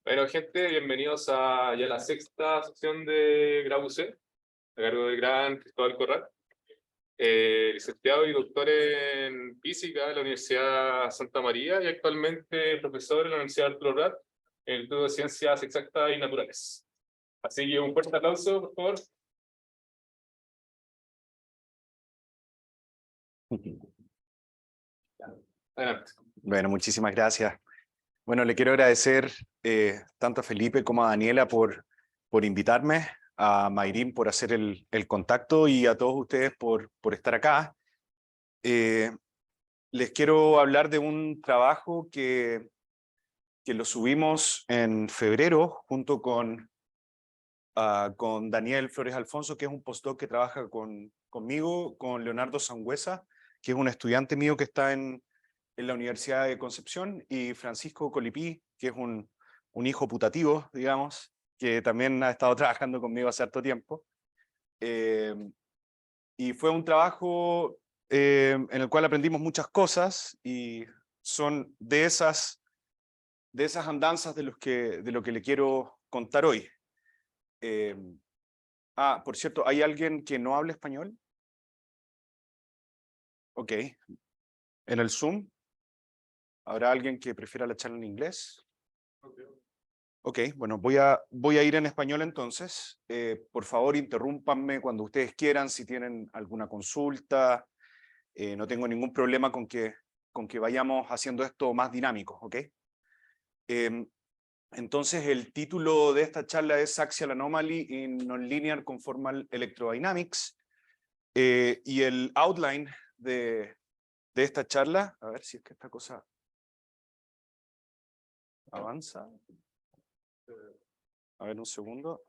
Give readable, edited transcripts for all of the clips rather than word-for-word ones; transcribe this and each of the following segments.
Bueno, gente, bienvenidos a ya la sexta sesión de GrauC, a cargo del gran Cristóbal Corral, licenciado y doctor en física de la Universidad Santa María y actualmente profesor en la Universidad Arturo Prat en el Instituto de Ciencias Exactas y Naturales. Así que un fuerte aplauso, por favor. Adelante. Bueno, muchísimas gracias. Bueno, le quiero agradecer tanto a Felipe como a Daniela por invitarme, a Mayrín por hacer el contacto y a todos ustedes por estar acá. Les quiero hablar de un trabajo que lo subimos en febrero junto con Daniel Flores Alfonso, que es un postdoc que trabaja conmigo, con Leonardo Sangüesa, que es un estudiante mío que está en la Universidad de Concepción, y Francisco Colipí, que es un hijo putativo, digamos, que también ha estado trabajando conmigo hace harto tiempo. Y fue un trabajo en el cual aprendimos muchas cosas y son de esas andanzas de lo que le quiero contar hoy. Por cierto, ¿hay alguien que no hable español? Ok. ¿En el Zoom? ¿Habrá alguien que prefiera la charla en inglés? Ok, bueno, voy a ir en español entonces. Por favor, interrúmpanme cuando ustedes quieran, si tienen alguna consulta. No tengo ningún problema con que vayamos haciendo esto más dinámico, ¿ok? Entonces, el título de esta charla es Axial Anomaly in Nonlinear Conformal Electrodynamics. Y el outline de esta charla, a ver si es que esta cosa avanza. A ver, un segundo.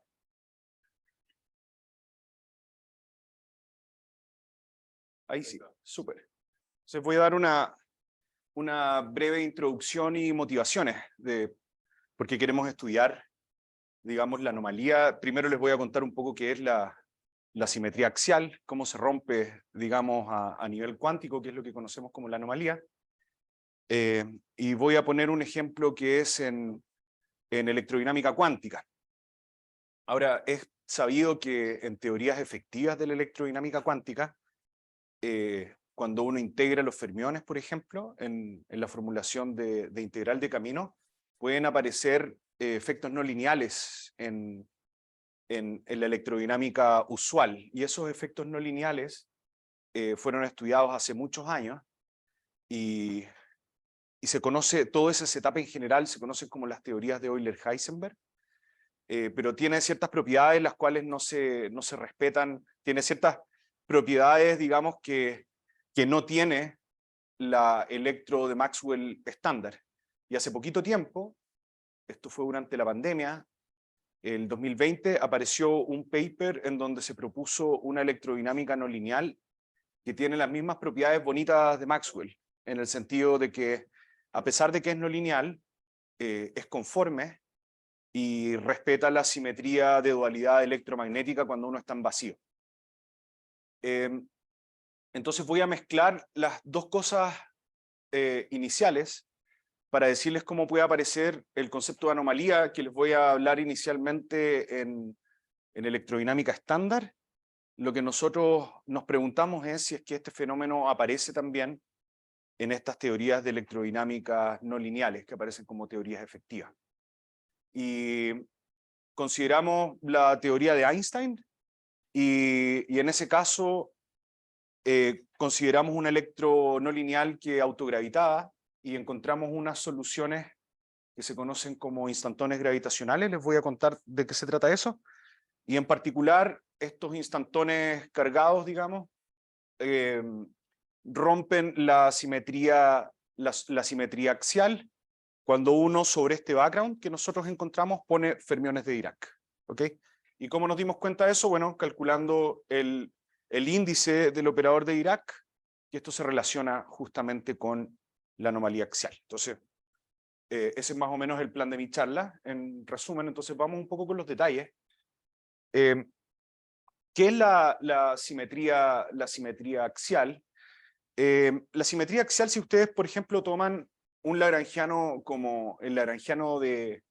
Ahí sí, súper. Entonces voy a dar una breve introducción y motivaciones de por qué queremos estudiar, digamos, la anomalía. Primero les voy a contar un poco qué es la simetría axial, cómo se rompe, digamos, a nivel cuántico, que es lo que conocemos como la anomalía. Y voy a poner un ejemplo que es en electrodinámica cuántica. Ahora, es sabido que en teorías efectivas de la electrodinámica cuántica, cuando uno integra los fermiones, por ejemplo, en la formulación de integral de camino, pueden aparecer efectos no lineales en la electrodinámica usual. Y esos efectos no lineales fueron estudiados hace muchos años y se conoce, todo ese setup en general se conoce como las teorías de Euler-Heisenberg, pero tiene ciertas propiedades las cuales no se respetan, tiene ciertas propiedades, digamos, que no tiene la electro de Maxwell estándar. Y hace poquito tiempo, esto fue durante la pandemia, el 2020, apareció un paper en donde se propuso una electrodinámica no lineal que tiene las mismas propiedades bonitas de Maxwell, en el sentido de que, a pesar de que es no lineal, es conforme y respeta la simetría de dualidad electromagnética cuando uno está en vacío. Entonces voy a mezclar las dos cosas iniciales para decirles cómo puede aparecer el concepto de anomalía, que les voy a hablar inicialmente en electrodinámica estándar. Lo que nosotros nos preguntamos es si es que este fenómeno aparece también en estas teorías de electrodinámica no lineales, que aparecen como teorías efectivas. Y consideramos la teoría de Einstein, y en ese caso consideramos un electro no lineal que autogravitaba y encontramos unas soluciones que se conocen como instantones gravitacionales. Les voy a contar de qué se trata eso. Y en particular, estos instantones cargados, digamos, rompen la simetría axial cuando uno sobre este background que nosotros encontramos pone fermiones de Dirac. ¿Ok? ¿Y cómo nos dimos cuenta de eso? Bueno, calculando el índice del operador de Dirac, que esto se relaciona justamente con la anomalía axial. Entonces, ese es más o menos el plan de mi charla, en resumen. Entonces vamos un poco con los detalles. ¿Qué es la simetría axial? La simetría axial, si ustedes, por ejemplo, toman un lagrangiano como el lagrangiano de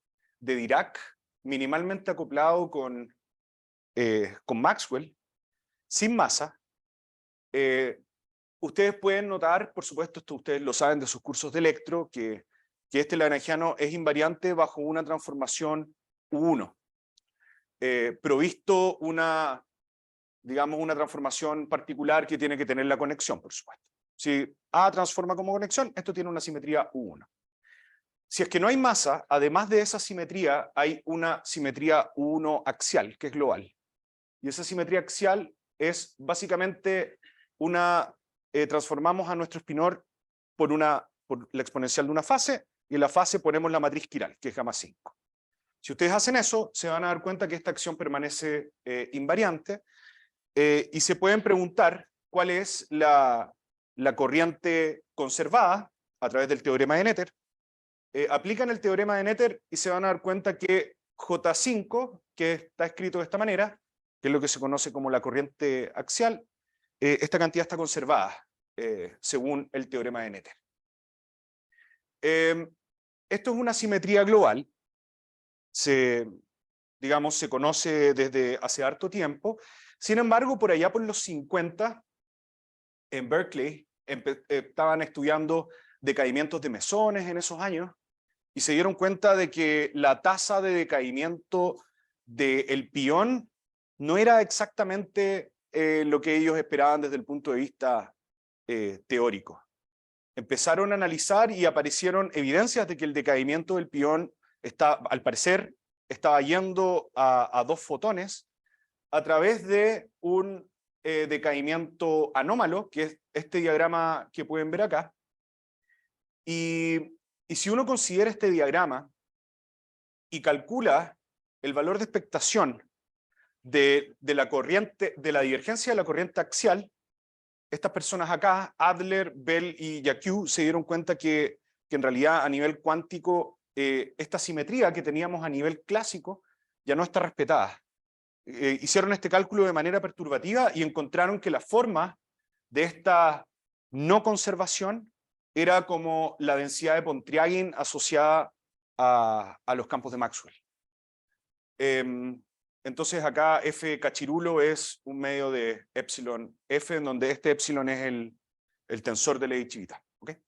de Dirac, minimalmente acoplado con Maxwell, sin masa, ustedes pueden notar, por supuesto, esto ustedes lo saben de sus cursos de electro, que este lagrangiano es invariante bajo una transformación U1, provisto digamos, una transformación particular que tiene que tener la conexión, por supuesto. Si A transforma como conexión, esto tiene una simetría U1. Si es que no hay masa, además de esa simetría, hay una simetría U1 axial, que es global. Y esa simetría axial es básicamente transformamos a nuestro espinor por la exponencial de una fase, y en la fase ponemos la matriz quiral, que es gamma 5. Si ustedes hacen eso, se van a dar cuenta que esta acción permanece invariante, y se pueden preguntar cuál es la corriente conservada a través del teorema de Noether. Aplican el teorema de Noether y se van a dar cuenta que J5, que está escrito de esta manera, que es lo que se conoce como la corriente axial, esta cantidad está conservada según el teorema de Noether. Esto es una simetría global, digamos, se conoce desde hace harto tiempo. Sin embargo, por allá por los 50, en Berkeley, estaban estudiando decaimientos de mesones en esos años, y se dieron cuenta de que la tasa de decaimiento del pión no era exactamente lo que ellos esperaban desde el punto de vista teórico. Empezaron a analizar y aparecieron evidencias de que el decaimiento del pión al parecer estaba yendo a 2 fotones a través de un decaimiento anómalo, que es este diagrama que pueden ver acá. Y si uno considera este diagrama y calcula el valor de expectación de la divergencia de la corriente axial, estas personas acá, Adler, Bell y Yacu, se dieron cuenta que en realidad a nivel cuántico esta simetría que teníamos a nivel clásico ya no está respetada. Hicieron este cálculo de manera perturbativa y encontraron que la forma de esta no conservación era como la densidad de Pontryagin asociada a los campos de Maxwell. Entonces acá F cachirulo es un medio de epsilon F, en donde este epsilon es el tensor de Leibniz-Civita. ¿Okay?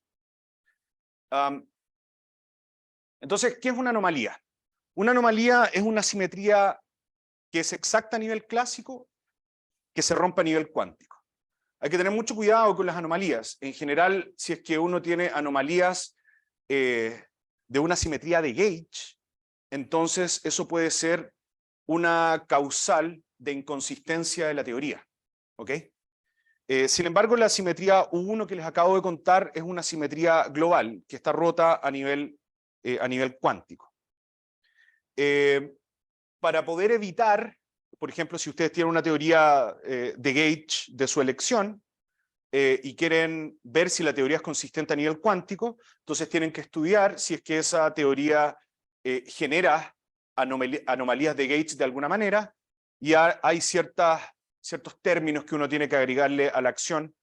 Entonces, ¿qué es una anomalía? Una anomalía es una simetría que es exacta a nivel clásico, que se rompe a nivel cuántico. Hay que tener mucho cuidado con las anomalías. En general, si es que uno tiene anomalías de una simetría de gauge, entonces eso puede ser una causal de inconsistencia de la teoría. ¿Ok? Sin embargo, la simetría U1 que les acabo de contar es una simetría global, que está rota a nivel cuántico. Para poder evitar, por ejemplo, si ustedes tienen una teoría de gauge de su elección y quieren ver si la teoría es consistente a nivel cuántico, entonces tienen que estudiar si es que esa teoría genera anomalías de gauge de alguna manera, y hay ciertos términos que uno tiene que agregarle a la acción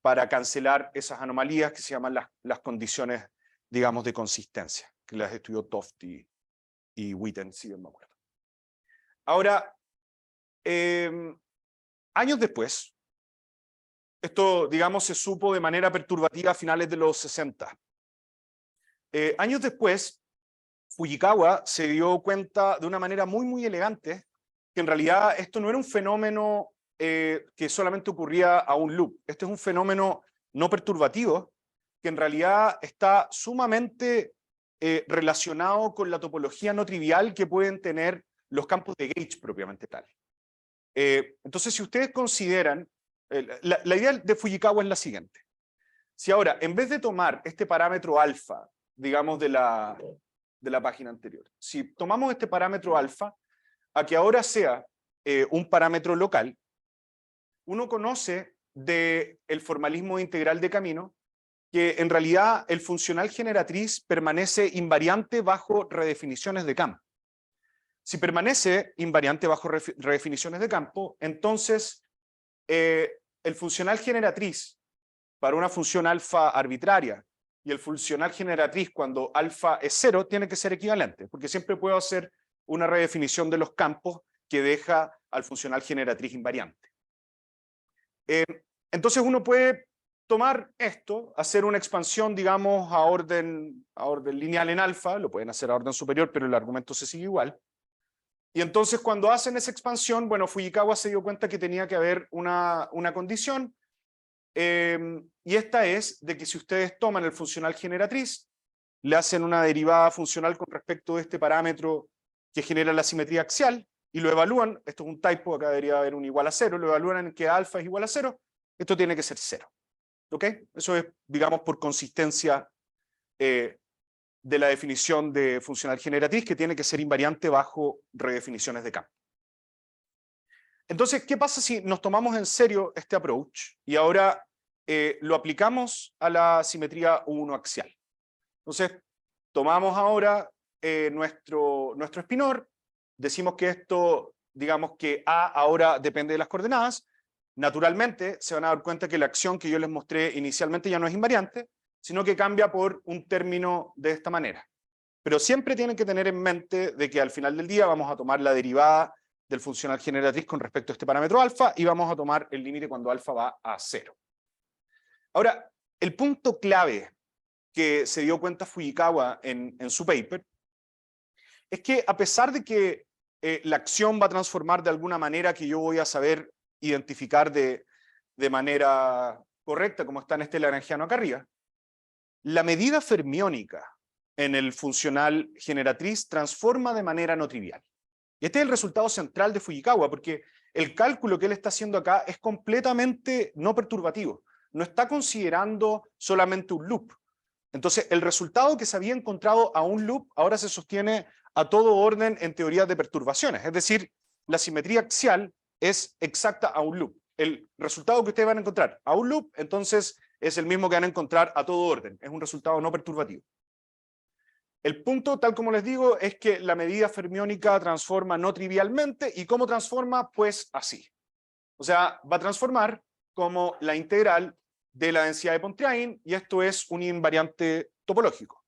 para cancelar esas anomalías, que se llaman las condiciones, digamos, de consistencia, que las estudió Toft y Witten, si bien me acuerdo. Ahora, años después, esto, digamos, se supo de manera perturbativa a finales de los 60. Años después, Fujikawa se dio cuenta de una manera muy, muy elegante que en realidad esto no era un fenómeno que solamente ocurría a un loop. Esto es un fenómeno no perturbativo que en realidad está sumamente relacionado con la topología no trivial que pueden tener los campos de gauge propiamente tal. Entonces, si ustedes consideran, la idea de Fujikawa es la siguiente. Si ahora, en vez de tomar este parámetro alfa, digamos de la página anterior, si tomamos este parámetro alfa, a que ahora sea un parámetro local, uno conoce del formalismo integral de camino que en realidad el funcional generatriz permanece invariante bajo redefiniciones de campo. Si permanece invariante bajo redefiniciones de campo, entonces el funcional generatriz para una función alfa arbitraria y el funcional generatriz cuando alfa es 0 tiene que ser equivalente, porque siempre puedo hacer una redefinición de los campos que deja al funcional generatriz invariante. Entonces uno puede tomar esto, hacer una expansión, digamos, a orden lineal en alfa, lo pueden hacer a orden superior, pero el argumento se sigue igual. Y entonces cuando hacen esa expansión, bueno, Fujikawa se dio cuenta que tenía que haber una condición, y esta es de que si ustedes toman el funcional generatriz, le hacen una derivada funcional con respecto a este parámetro que genera la simetría axial, y lo evalúan, esto es un typo, acá debería haber un igual a 0, lo evalúan en que alfa es igual a 0, esto tiene que ser 0. ¿Ok? Eso es, digamos, por consistencia de la definición de funcional generatriz, que tiene que ser invariante bajo redefiniciones de campo. Entonces, ¿qué pasa si nos tomamos en serio este approach y ahora lo aplicamos a la simetría U1 axial? Entonces, tomamos ahora nuestro espinor, decimos que esto, digamos que A ahora depende de las coordenadas. Naturalmente, se van a dar cuenta que la acción que yo les mostré inicialmente ya no es invariante, sino que cambia por un término de esta manera. Pero siempre tienen que tener en mente de que al final del día vamos a tomar la derivada del funcional generatriz con respecto a este parámetro alfa y vamos a tomar el límite cuando alfa va a 0. Ahora, el punto clave que se dio cuenta Fujikawa en su paper es que a pesar de que la acción va a transformar de alguna manera que yo voy a saber identificar de manera correcta, como está en este lagrangiano acá arriba, la medida fermiónica en el funcional generatriz transforma de manera no trivial. Y este es el resultado central de Fujikawa, porque el cálculo que él está haciendo acá es completamente no perturbativo. No está considerando solamente un loop. Entonces, el resultado que se había encontrado a un loop ahora se sostiene a todo orden en teorías de perturbaciones. Es decir, la simetría axial es exacta a un loop. El resultado que ustedes van a encontrar a un loop, entonces, es el mismo que van a encontrar a todo orden. Es un resultado no perturbativo. El punto, tal como les digo, es que la medida fermiónica transforma no trivialmente. ¿Y cómo transforma? Pues así. O sea, va a transformar como la integral de la densidad de Pontryagin, y esto es un invariante topológico,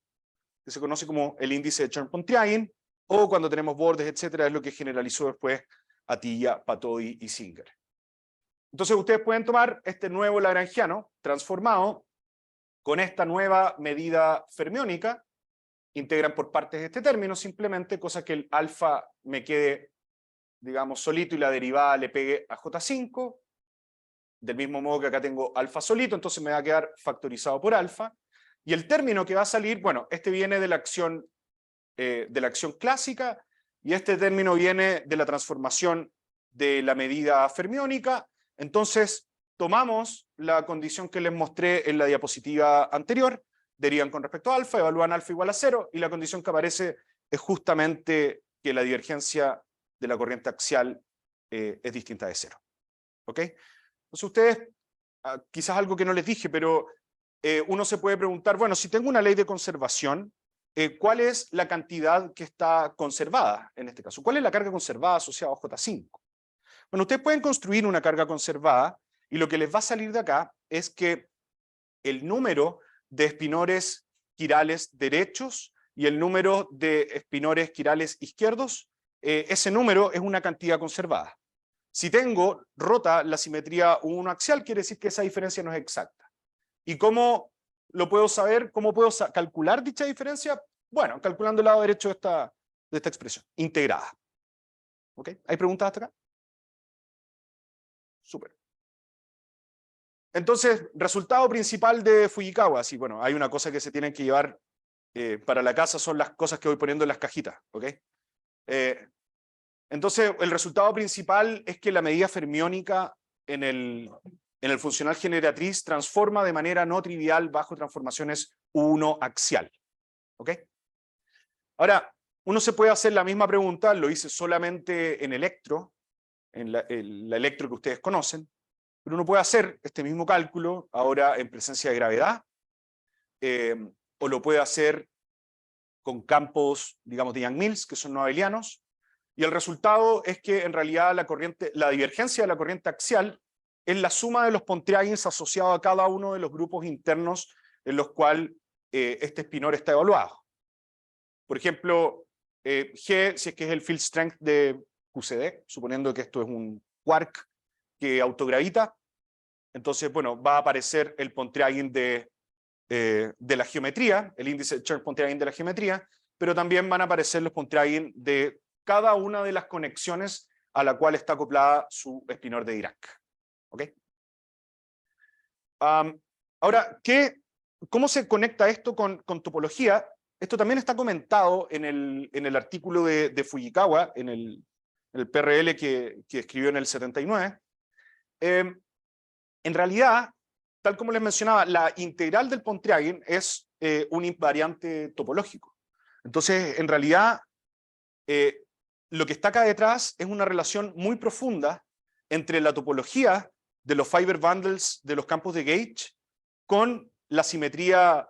que se conoce como el índice de Chern-Pontryagin, o cuando tenemos bordes, etcétera, es lo que generalizó después Atiyah, Patoi y Singer. Entonces ustedes pueden tomar este nuevo lagrangiano transformado con esta nueva medida fermiónica, integran por partes este término simplemente, cosa que el alfa me quede, digamos, solito y la derivada le pegue a J5, del mismo modo que acá tengo alfa solito, entonces me va a quedar factorizado por alfa, y el término que va a salir, bueno, este viene de la acción clásica, y este término viene de la transformación de la medida fermiónica. Entonces tomamos la condición que les mostré en la diapositiva anterior, derivan con respecto a alfa, evalúan alfa igual a 0, y la condición que aparece es justamente que la divergencia de la corriente axial es distinta de 0. ¿Ok? Entonces ustedes, quizás algo que no les dije, pero uno se puede preguntar, bueno, si tengo una ley de conservación, ¿cuál es la cantidad que está conservada en este caso? ¿Cuál es la carga conservada asociada a J5? Bueno, ustedes pueden construir una carga conservada y lo que les va a salir de acá es que el número de espinores quirales derechos y el número de espinores quirales izquierdos, ese número es una cantidad conservada. Si tengo rota la simetría U1 axial, quiere decir que esa diferencia no es exacta. ¿Y cómo lo puedo saber? ¿Cómo puedo calcular dicha diferencia? Bueno, calculando el lado derecho de esta expresión, integrada. ¿Ok? ¿Hay preguntas hasta acá? Súper. Entonces, resultado principal de Fujikawa, sí, bueno, hay una cosa que se tienen que llevar para la casa, son las cosas que voy poniendo en las cajitas, ¿ok? Entonces, el resultado principal es que la medida fermiónica en el funcional generatriz transforma de manera no trivial bajo transformaciones U1 axial, ¿ok? Ahora, uno se puede hacer la misma pregunta, lo hice solamente en electro, en la electro que ustedes conocen, pero uno puede hacer este mismo cálculo ahora en presencia de gravedad, o lo puede hacer con campos, digamos, de Yang-Mills, que son no abelianos, y el resultado es que en realidad la divergencia de la corriente axial es la suma de los Pontryagins asociados a cada uno de los grupos internos en los cuales este espinor está evaluado. Por ejemplo, G, si es que es el field strength de QCD, suponiendo que esto es un quark que autogravita, entonces, bueno, va a aparecer el Pontryagin de la geometría, el índice de Chern-Pontryagin de la geometría, pero también van a aparecer los Pontryagin de cada una de las conexiones a la cual está acoplada su espinor de Dirac. ¿Ok? Ahora, ¿cómo se conecta esto con topología? Esto también está comentado en el artículo de Fujikawa, en el PRL que escribió en el 79. En realidad, tal como les mencionaba, la integral del Pontryagin es un invariante topológico. Entonces, en realidad, lo que está acá detrás es una relación muy profunda entre la topología de los fiber bundles de los campos de gauge con la simetría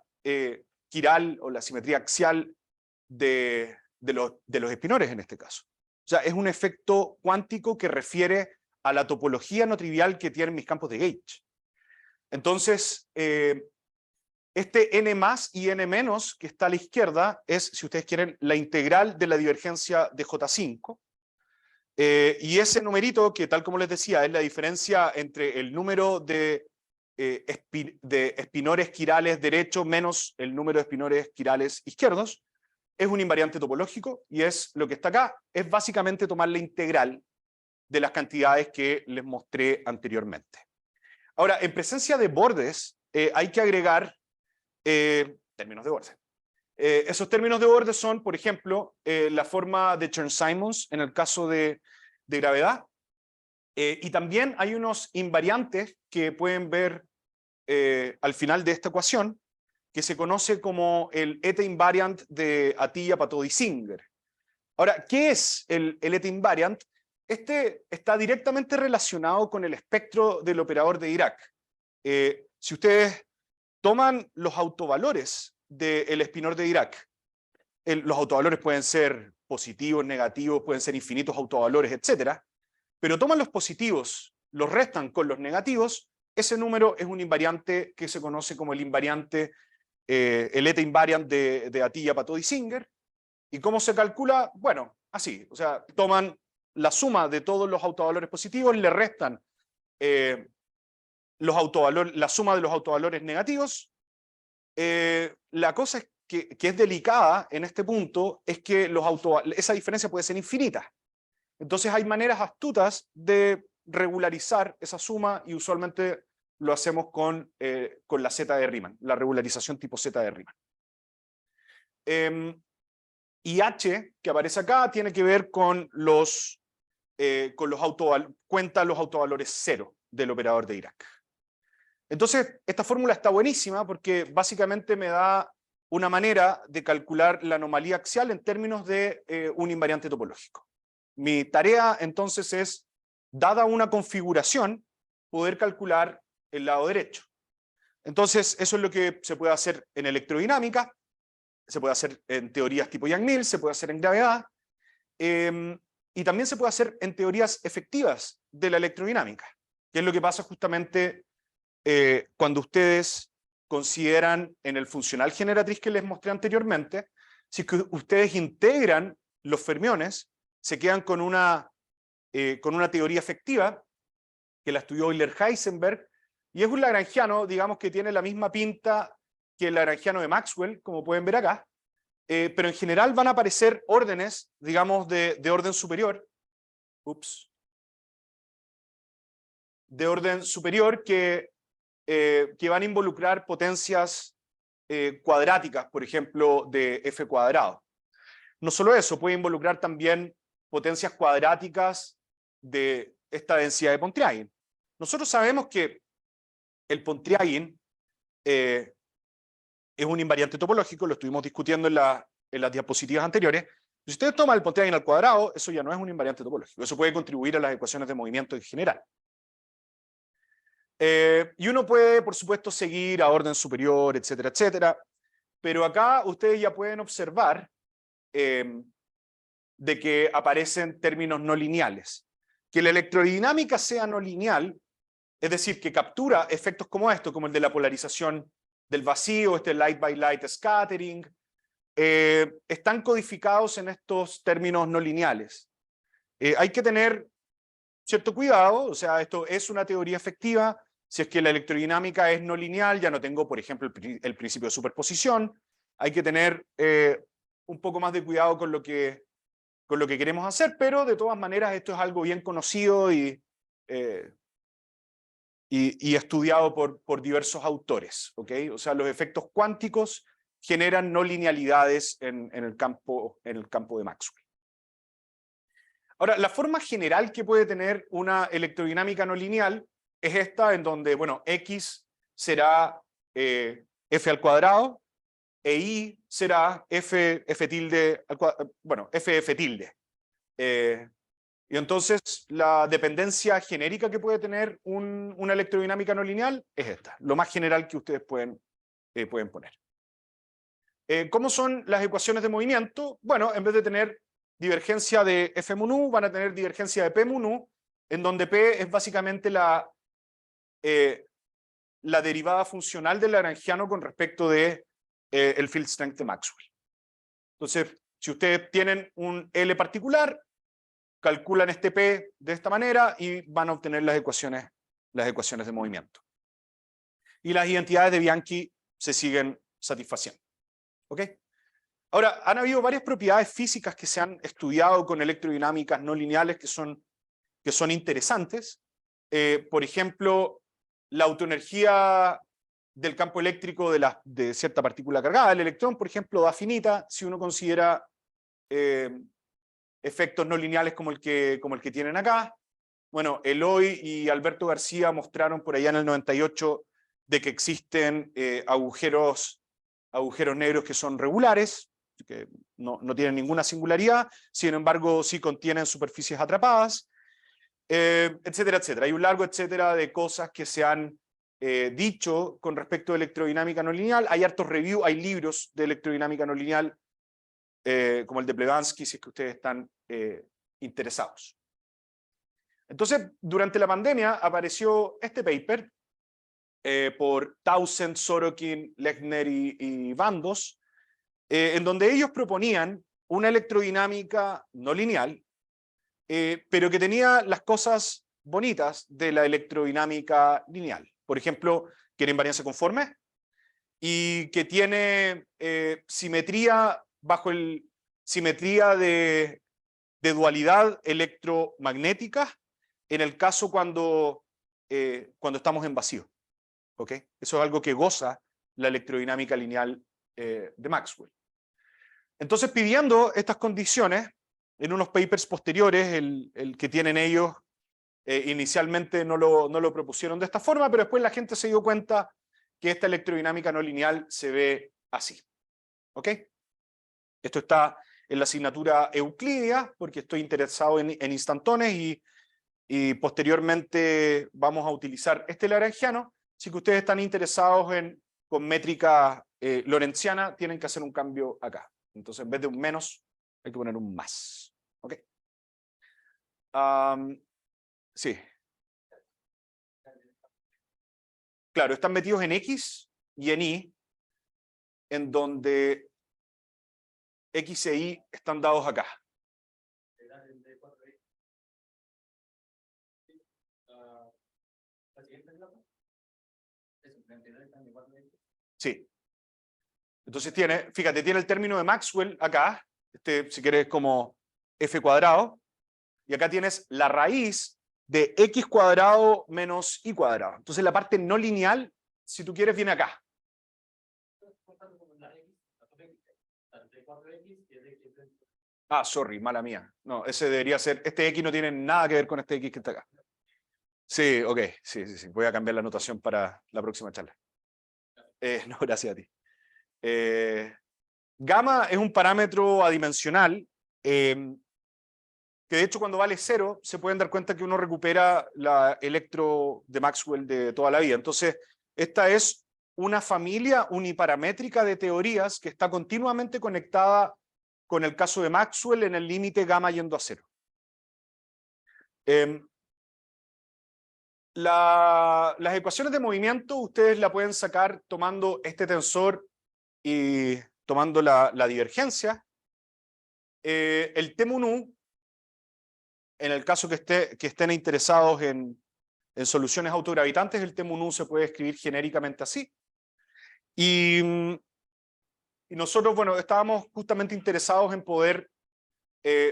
quiral o la simetría axial de los espinores en este caso. O sea, es un efecto cuántico que refiere a la topología no trivial que tienen mis campos de gauge. Entonces, este n más y n menos que está a la izquierda es, si ustedes quieren, la integral de la divergencia de J5. Y ese numerito, que tal como les decía, es la diferencia entre el número de espinores quirales derechos menos el número de espinores quirales izquierdos, es un invariante topológico y es lo que está acá, es básicamente tomar la integral de las cantidades que les mostré anteriormente. Ahora, en presencia de bordes, hay que agregar términos de borde. Esos términos de borde son, por ejemplo, la forma de Chern-Simons en el caso de gravedad, y también hay unos invariantes que pueden ver al final de esta ecuación, que se conoce como el eta invariant de Atiyah-Patodi-Singer. Ahora, ¿qué es el eta invariant? Este está directamente relacionado con el espectro del operador de Dirac. Si ustedes toman los autovalores del espinor de Dirac, los autovalores pueden ser positivos, negativos, pueden ser infinitos autovalores, etc. Pero toman los positivos, los restan con los negativos, ese número es un invariante que se conoce como el invariante, el eta invariant de Atiyah-Patodi-Singer. ¿Y cómo se calcula? Bueno, así, o sea, toman la suma de todos los autovalores positivos, le restan la suma de los autovalores negativos. La cosa es que es delicada en este punto es que esa diferencia puede ser infinita. Entonces hay maneras astutas de regularizar esa suma y usualmente lo hacemos con la Z de Riemann, la regularización tipo Z de Riemann. Y H, que aparece acá, tiene que ver con cuenta los autovalores cero del operador de Dirac. Entonces, esta fórmula está buenísima porque básicamente me da una manera de calcular la anomalía axial en términos de un invariante topológico. Mi tarea entonces es, dada una configuración, poder calcular el lado derecho. Entonces, eso es lo que se puede hacer en electrodinámica, se puede hacer en teorías tipo Yang-Mills, se puede hacer en gravedad, y también se puede hacer en teorías efectivas de la electrodinámica, que es lo que pasa justamente cuando ustedes consideran en el funcional generatriz que les mostré anteriormente, si que ustedes integran los fermiones, se quedan con una teoría efectiva que la estudió Euler-Heisenberg, y es un lagrangiano, digamos, que tiene la misma pinta que el lagrangiano de Maxwell, como pueden ver acá, pero en general van a aparecer órdenes, digamos, de orden superior, de orden superior que van a involucrar potencias cuadráticas, por ejemplo, de f cuadrado. No solo eso, puede involucrar también potencias cuadráticas de esta densidad de Pontryagin. Nosotros sabemos que el Pontryagin es un invariante topológico, lo estuvimos discutiendo en las diapositivas anteriores. Si ustedes toman el Pontryagin al cuadrado, eso ya no es un invariante topológico, eso puede contribuir a las ecuaciones de movimiento en general. Y uno puede, por supuesto, seguir a orden superior, etcétera, etcétera, pero acá ustedes ya pueden observar de que aparecen términos no lineales. Que la electrodinámica sea no lineal, es decir, que captura efectos como esto, como el de la polarización del vacío, este light by light scattering, están codificados en estos términos no lineales. Hay que tener cierto cuidado, o sea, esto es una teoría efectiva. Si es que la electrodinámica es no lineal, ya no tengo, por ejemplo, el principio de superposición. Hay que tener un poco más de cuidado con lo que queremos hacer, pero de todas maneras esto es algo bien conocido y estudiado por diversos autores, ¿ok? O sea, los efectos cuánticos generan no linealidades en el campo de Maxwell. Ahora, la forma general que puede tener una electrodinámica no lineal es esta, en donde, bueno, X será F al cuadrado, e Y será F tilde, bueno, F tilde. Y entonces la dependencia genérica que puede tener una electrodinámica no lineal es esta, lo más general que ustedes pueden poner. ¿Cómo son las ecuaciones de movimiento? Bueno, en vez de tener divergencia de F mun u, van a tener divergencia de P mun u, en donde P es básicamente la derivada funcional del lagrangiano con respecto de el field strength de Maxwell. Entonces, si ustedes tienen un L particular, calculan este P de esta manera y van a obtener las ecuaciones de movimiento. Y las identidades de Bianchi se siguen satisfaciendo. ¿Ok? Ahora, han habido varias propiedades físicas que se han estudiado con electrodinámicas no lineales que son interesantes. Por ejemplo, la autoenergía del campo eléctrico de cierta partícula cargada. El electrón, por ejemplo, da finita si uno considera efectos no lineales como el que tienen acá. Bueno, Eloy y Alberto García mostraron por allá en el 98 de que existen agujeros negros que son regulares, que no tienen ninguna singularidad, sin embargo sí contienen superficies atrapadas, etcétera, etcétera. Hay un largo etcétera de cosas que se han dicho con respecto a electrodinámica no lineal. Hay hartos reviews, hay libros de electrodinámica no lineal, como el de Plebanski, si es que ustedes están interesados. Entonces, durante la pandemia apareció este paper por Townsend, Sorokin, Lechner y Bandos, en donde ellos proponían una electrodinámica no lineal, pero que tenía las cosas bonitas de la electrodinámica lineal. Por ejemplo, que era invariancia conforme y que tiene simetría simetría de dualidad electromagnética en el caso cuando estamos en vacío. ¿Ok? Eso es algo que goza la electrodinámica lineal de Maxwell. Entonces, pidiendo estas condiciones, en unos papers posteriores, el que tienen ellos, inicialmente no lo propusieron de esta forma, pero después la gente se dio cuenta que esta electrodinámica no lineal se ve así. ¿Ok? Esto está en la asignatura Euclidia, porque estoy interesado en instantones y posteriormente vamos a utilizar este lagrangiano. Si que ustedes están interesados con métrica lorentziana, tienen que hacer un cambio acá. Entonces, en vez de un menos, hay que poner un más. ¿Ok? Sí. Claro, están metidos en X y en Y, en donde X e Y están dados acá. Sí. Entonces fíjate, tiene el término de Maxwell acá, si quieres como F cuadrado, y acá tienes la raíz de X cuadrado menos Y cuadrado. Entonces la parte no lineal, si tú quieres, viene acá. Ah, sorry, mala mía. No, ese debería ser, este X no tiene nada que ver con este X que está acá. Sí, ok, sí. Voy a cambiar la notación para la próxima charla. No, gracias a ti. Gamma es un parámetro adimensional que de hecho cuando vale 0 se pueden dar cuenta que uno recupera la electro de Maxwell de toda la vida. Entonces, esta es una familia uniparamétrica de teorías que está continuamente conectada con el caso de Maxwell en el límite gamma yendo a 0. Las ecuaciones de movimiento ustedes la pueden sacar tomando este tensor y tomando la divergencia. El T-mu-nu, en el caso que estén interesados en soluciones autogravitantes, el T-mu-nu se puede escribir genéricamente así. Y nosotros, bueno, estábamos justamente interesados en poder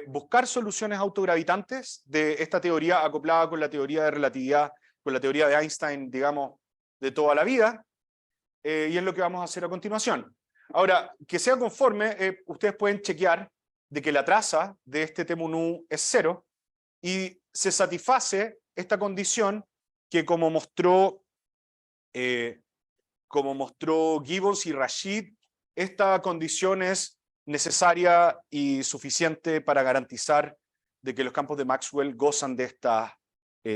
buscar soluciones autogravitantes de esta teoría acoplada con la teoría de relatividad, con la teoría de Einstein, digamos, de toda la vida, y es lo que vamos a hacer a continuación. Ahora, que sea conforme, ustedes pueden chequear de que la traza de este T-mu-nu es 0, y se satisface esta condición que como mostró Gibbons y Rashid, esta condición es necesaria y suficiente para garantizar de que los campos de Maxwell gozan de esta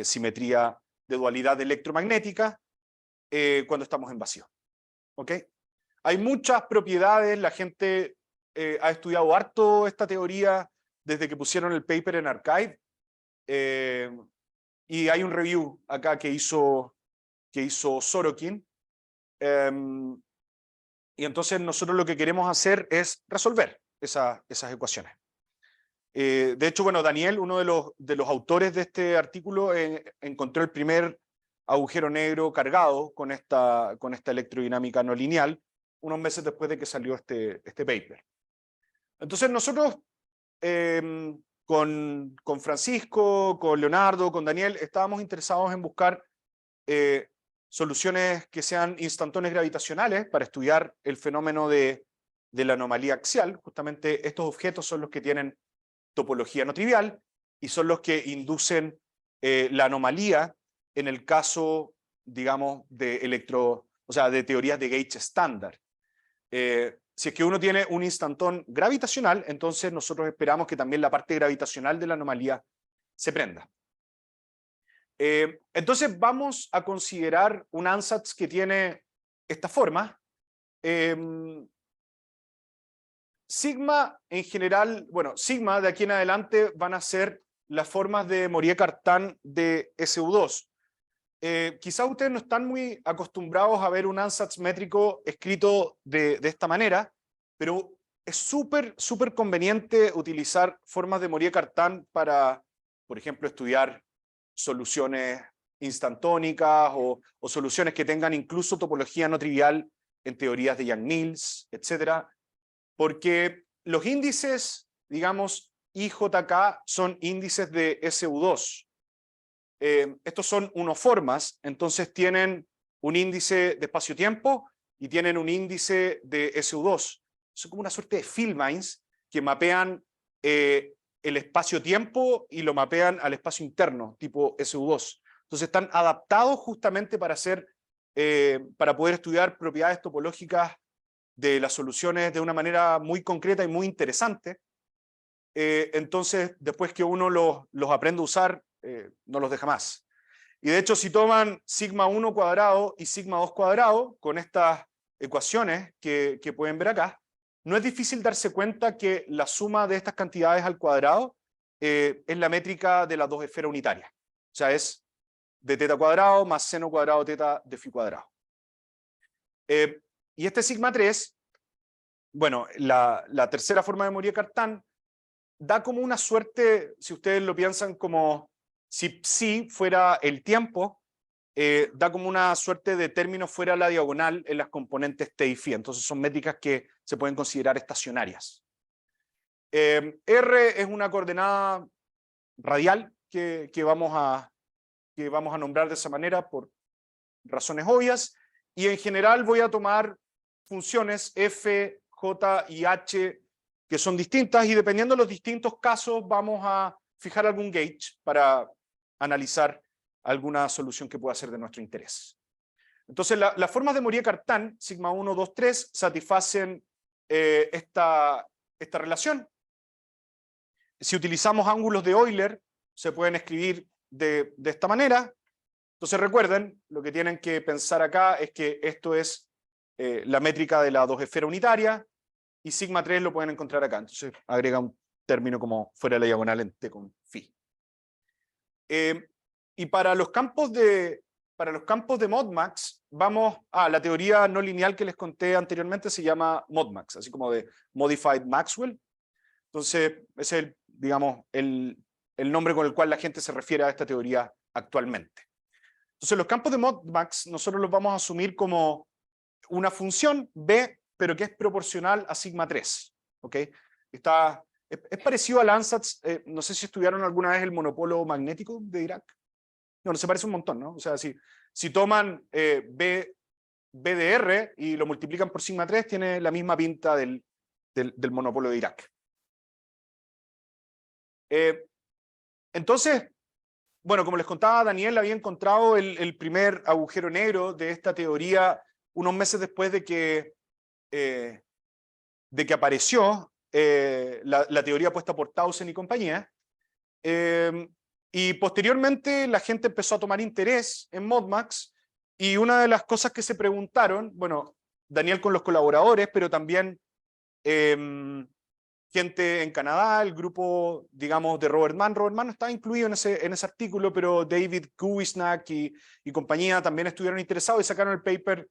simetría de dualidad electromagnética cuando estamos en vacío. ¿Ok? Hay muchas propiedades, la gente ha estudiado harto esta teoría desde que pusieron el paper en Archive, y hay un review acá que hizo Sorokin. Y entonces nosotros lo que queremos hacer es resolver esas ecuaciones. De hecho, bueno, Daniel, uno de los autores de este artículo, encontró el primer agujero negro cargado con esta electrodinámica no lineal, unos meses después de que salió este paper. Entonces nosotros, con Francisco, con Leonardo, con Daniel, estábamos interesados en buscar soluciones que sean instantáneas gravitacionales para estudiar el fenómeno de la anomalía axial. Justamente estos objetos son los que tienen topología no trivial y son los que inducen la anomalía en el caso, digamos, de teorías de gauge estándar. Si es que uno tiene un instantón gravitacional, entonces nosotros esperamos que también la parte gravitacional de la anomalía se prenda. Entonces vamos a considerar un ansatz que tiene esta forma. Sigma en general, bueno, sigma de aquí en adelante van a ser las formas de Mourier-Cartan de SU2. Quizá ustedes no están muy acostumbrados a ver un ansatz métrico escrito de esta manera, pero es súper conveniente utilizar formas de Mourier-Cartan para, por ejemplo, estudiar soluciones instantónicas o soluciones que tengan incluso topología no trivial en teorías de Yang-Mills, etcétera, porque los índices, digamos, IJK son índices de SU2. Estos son unoformas, entonces tienen un índice de espacio-tiempo y tienen un índice de SU2. Son como una suerte de field-lines que mapean el espacio-tiempo y lo mapean al espacio interno, tipo SU2. Entonces están adaptados justamente para poder estudiar propiedades topológicas de las soluciones de una manera muy concreta y muy interesante. Entonces, después que uno los aprende a usar, no los deja más. Y de hecho, si toman sigma 1 cuadrado y sigma 2 cuadrado, con estas ecuaciones que pueden ver acá, no es difícil darse cuenta que la suma de estas cantidades al cuadrado es la métrica de las dos esferas unitarias. O sea, es de teta cuadrado más seno cuadrado teta de phi cuadrado. Y este sigma 3, bueno, la tercera forma de Mourier-Cartan, da como una suerte, si ustedes lo piensan como si psi fuera el tiempo, da como una suerte de término fuera de la diagonal en las componentes t y phi. Entonces son métricas que se pueden considerar estacionarias. R es una coordenada radial que vamos a nombrar de esa manera por razones obvias, y en general voy a tomar funciones f, j y h que son distintas, y dependiendo de los distintos casos vamos a fijar algún gauge para analizar alguna solución que pueda ser de nuestro interés. Entonces las formas de Mourier-Cartan, sigma 1, 2, 3, satisfacen esta relación. Si utilizamos ángulos de Euler, se pueden escribir de esta manera. Entonces recuerden, lo que tienen que pensar acá es que esto es la métrica de la dos esfera unitaria, y sigma 3 lo pueden encontrar acá. Entonces agrega un término como fuera de la diagonal en t con phi. Y para los campos de ModMax, vamos a la teoría no lineal que les conté anteriormente, se llama ModMax, así como de Modified Maxwell. Entonces, ese es, digamos, el nombre con el cual la gente se refiere a esta teoría actualmente. Entonces, los campos de ModMax nosotros los vamos a asumir como una función B, pero que es proporcional a sigma 3. ¿Ok? Es parecido al ansatz, no sé si estudiaron alguna vez el monopolo magnético de Dirac. No, se parece un montón, ¿no? O sea, si toman B de R y lo multiplican por sigma 3, tiene la misma pinta del monopolo de Dirac. Entonces, bueno, como les contaba, Daniel había encontrado el primer agujero negro de esta teoría unos meses después de que apareció la teoría puesta por Tausen y compañía. Y posteriormente la gente empezó a tomar interés en ModMax, y una de las cosas que se preguntaron, bueno, Daniel con los colaboradores, pero también gente en Canadá, el grupo, digamos, de Robert Mann. Robert Mann no estaba incluido en ese artículo, pero David Kuwisnak y compañía también estuvieron interesados y sacaron el paper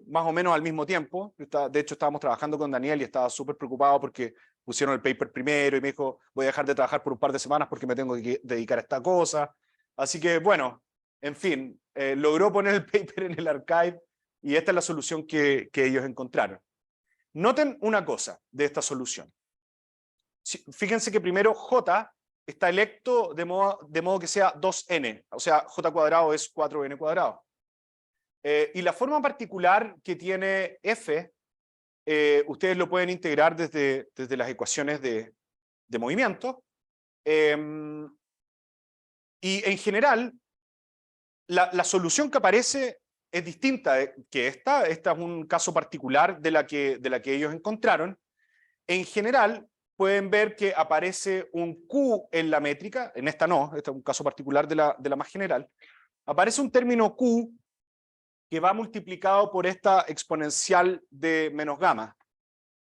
más o menos al mismo tiempo. De hecho, estábamos trabajando con Daniel y estaba súper preocupado porque pusieron el paper primero y me dijo, voy a dejar de trabajar por un par de semanas porque me tengo que dedicar a esta cosa. Así que, bueno, en fin, logró poner el paper en el archive y esta es la solución que ellos encontraron. Noten una cosa de esta solución. Fíjense que primero J está electo de modo que sea 2n, o sea, J cuadrado es 4n cuadrado. Y la forma particular que tiene F, ustedes lo pueden integrar desde las ecuaciones de movimiento. Y en general, la solución que aparece es distinta que esta. Esta es un caso particular de la que ellos encontraron. En general, pueden ver que aparece un Q en la métrica. En esta no, este es un caso particular de la más general. Aparece un término Q que va multiplicado por esta exponencial de menos gamma.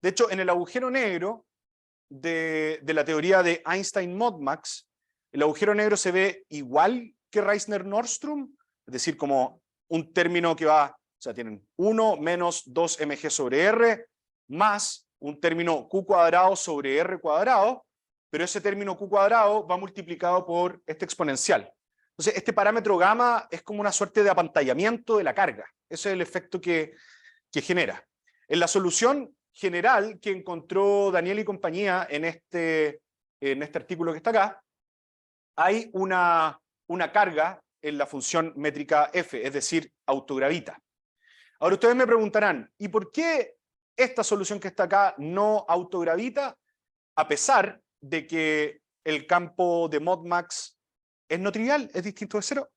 De hecho, en el agujero negro de la teoría de Einstein-Modmax, el agujero negro se ve igual que Reissner-Nordström, es decir, como un término que va, o sea, tienen 1 menos 2mg sobre r, más un término q cuadrado sobre r cuadrado, pero ese término q cuadrado va multiplicado por este exponencial. Entonces, este parámetro gamma es como una suerte de apantallamiento de la carga. Ese es el efecto que genera. En la solución general que encontró Daniel y compañía en este artículo que está acá, hay una carga en la función métrica f, es decir, autogravita. Ahora ustedes me preguntarán, ¿y por qué esta solución que está acá no autogravita, a pesar de que el campo de ModMax es no trivial, es distinto de cero?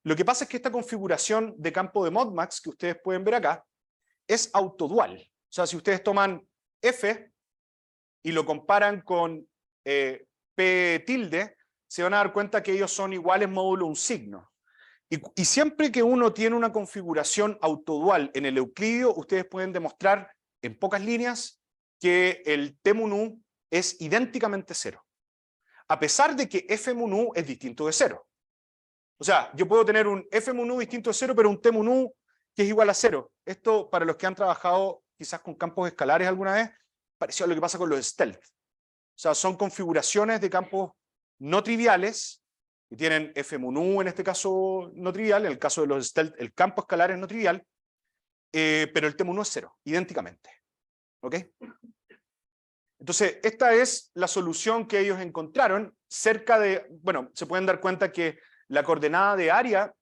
Lo que pasa es que esta configuración de campo de ModMax que ustedes pueden ver acá es autodual. O sea, si ustedes toman F y lo comparan con P tilde, se van a dar cuenta que ellos son iguales módulo un signo. Y siempre que uno tiene una configuración autodual en el euclidio, ustedes pueden demostrar en pocas líneas que el T mun U es idénticamente cero, a pesar de que F mun U es distinto de cero. O sea, yo puedo tener un F mun U distinto de cero, pero un T mun U que es igual a cero. Esto, para los que han trabajado quizás con campos escalares alguna vez, pareció a lo que pasa con los stealth. O sea, son configuraciones de campos no triviales, que tienen F mun U en este caso no trivial, en el caso de los stealth el campo escalar es no trivial, pero el T mun U es cero, idénticamente. ¿Ok? Entonces, esta es la solución que ellos encontraron cerca de, bueno, se pueden dar cuenta que la coordenada de área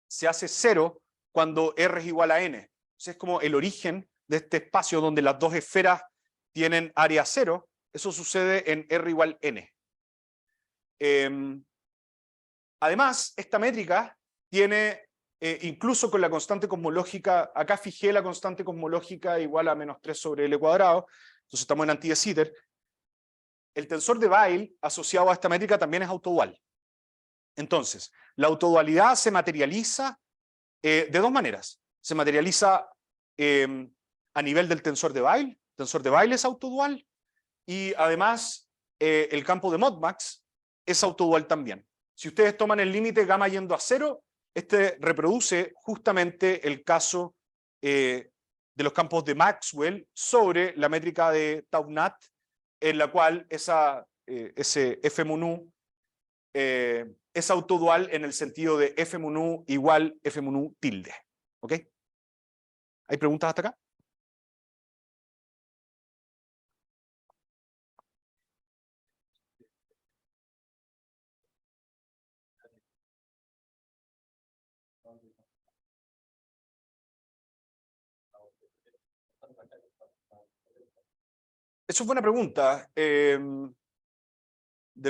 se hace cero cuando R es igual a N. Entonces es como el origen de este espacio donde las dos esferas tienen área cero. Eso sucede en R igual N. Además, esta métrica tiene, incluso con la constante cosmológica, acá fijé la constante cosmológica igual a menos 3 sobre L cuadrado, entonces estamos en anti de Sitter. El tensor de Weyl asociado a esta métrica también es autodual. Entonces, la autodualidad se materializa de dos maneras. Se materializa a nivel del tensor de Weyl. El tensor de Weyl es autodual y además el campo de ModMax es autodual también. Si ustedes toman el límite gamma yendo a 0, este reproduce justamente el caso de los campos de Maxwell sobre la métrica de Tau-NAT, en la cual ese F mu es autodual en el sentido de F mu igual F mu tilde. ¿Ok? ¿Hay preguntas hasta acá? Eso es buena pregunta. De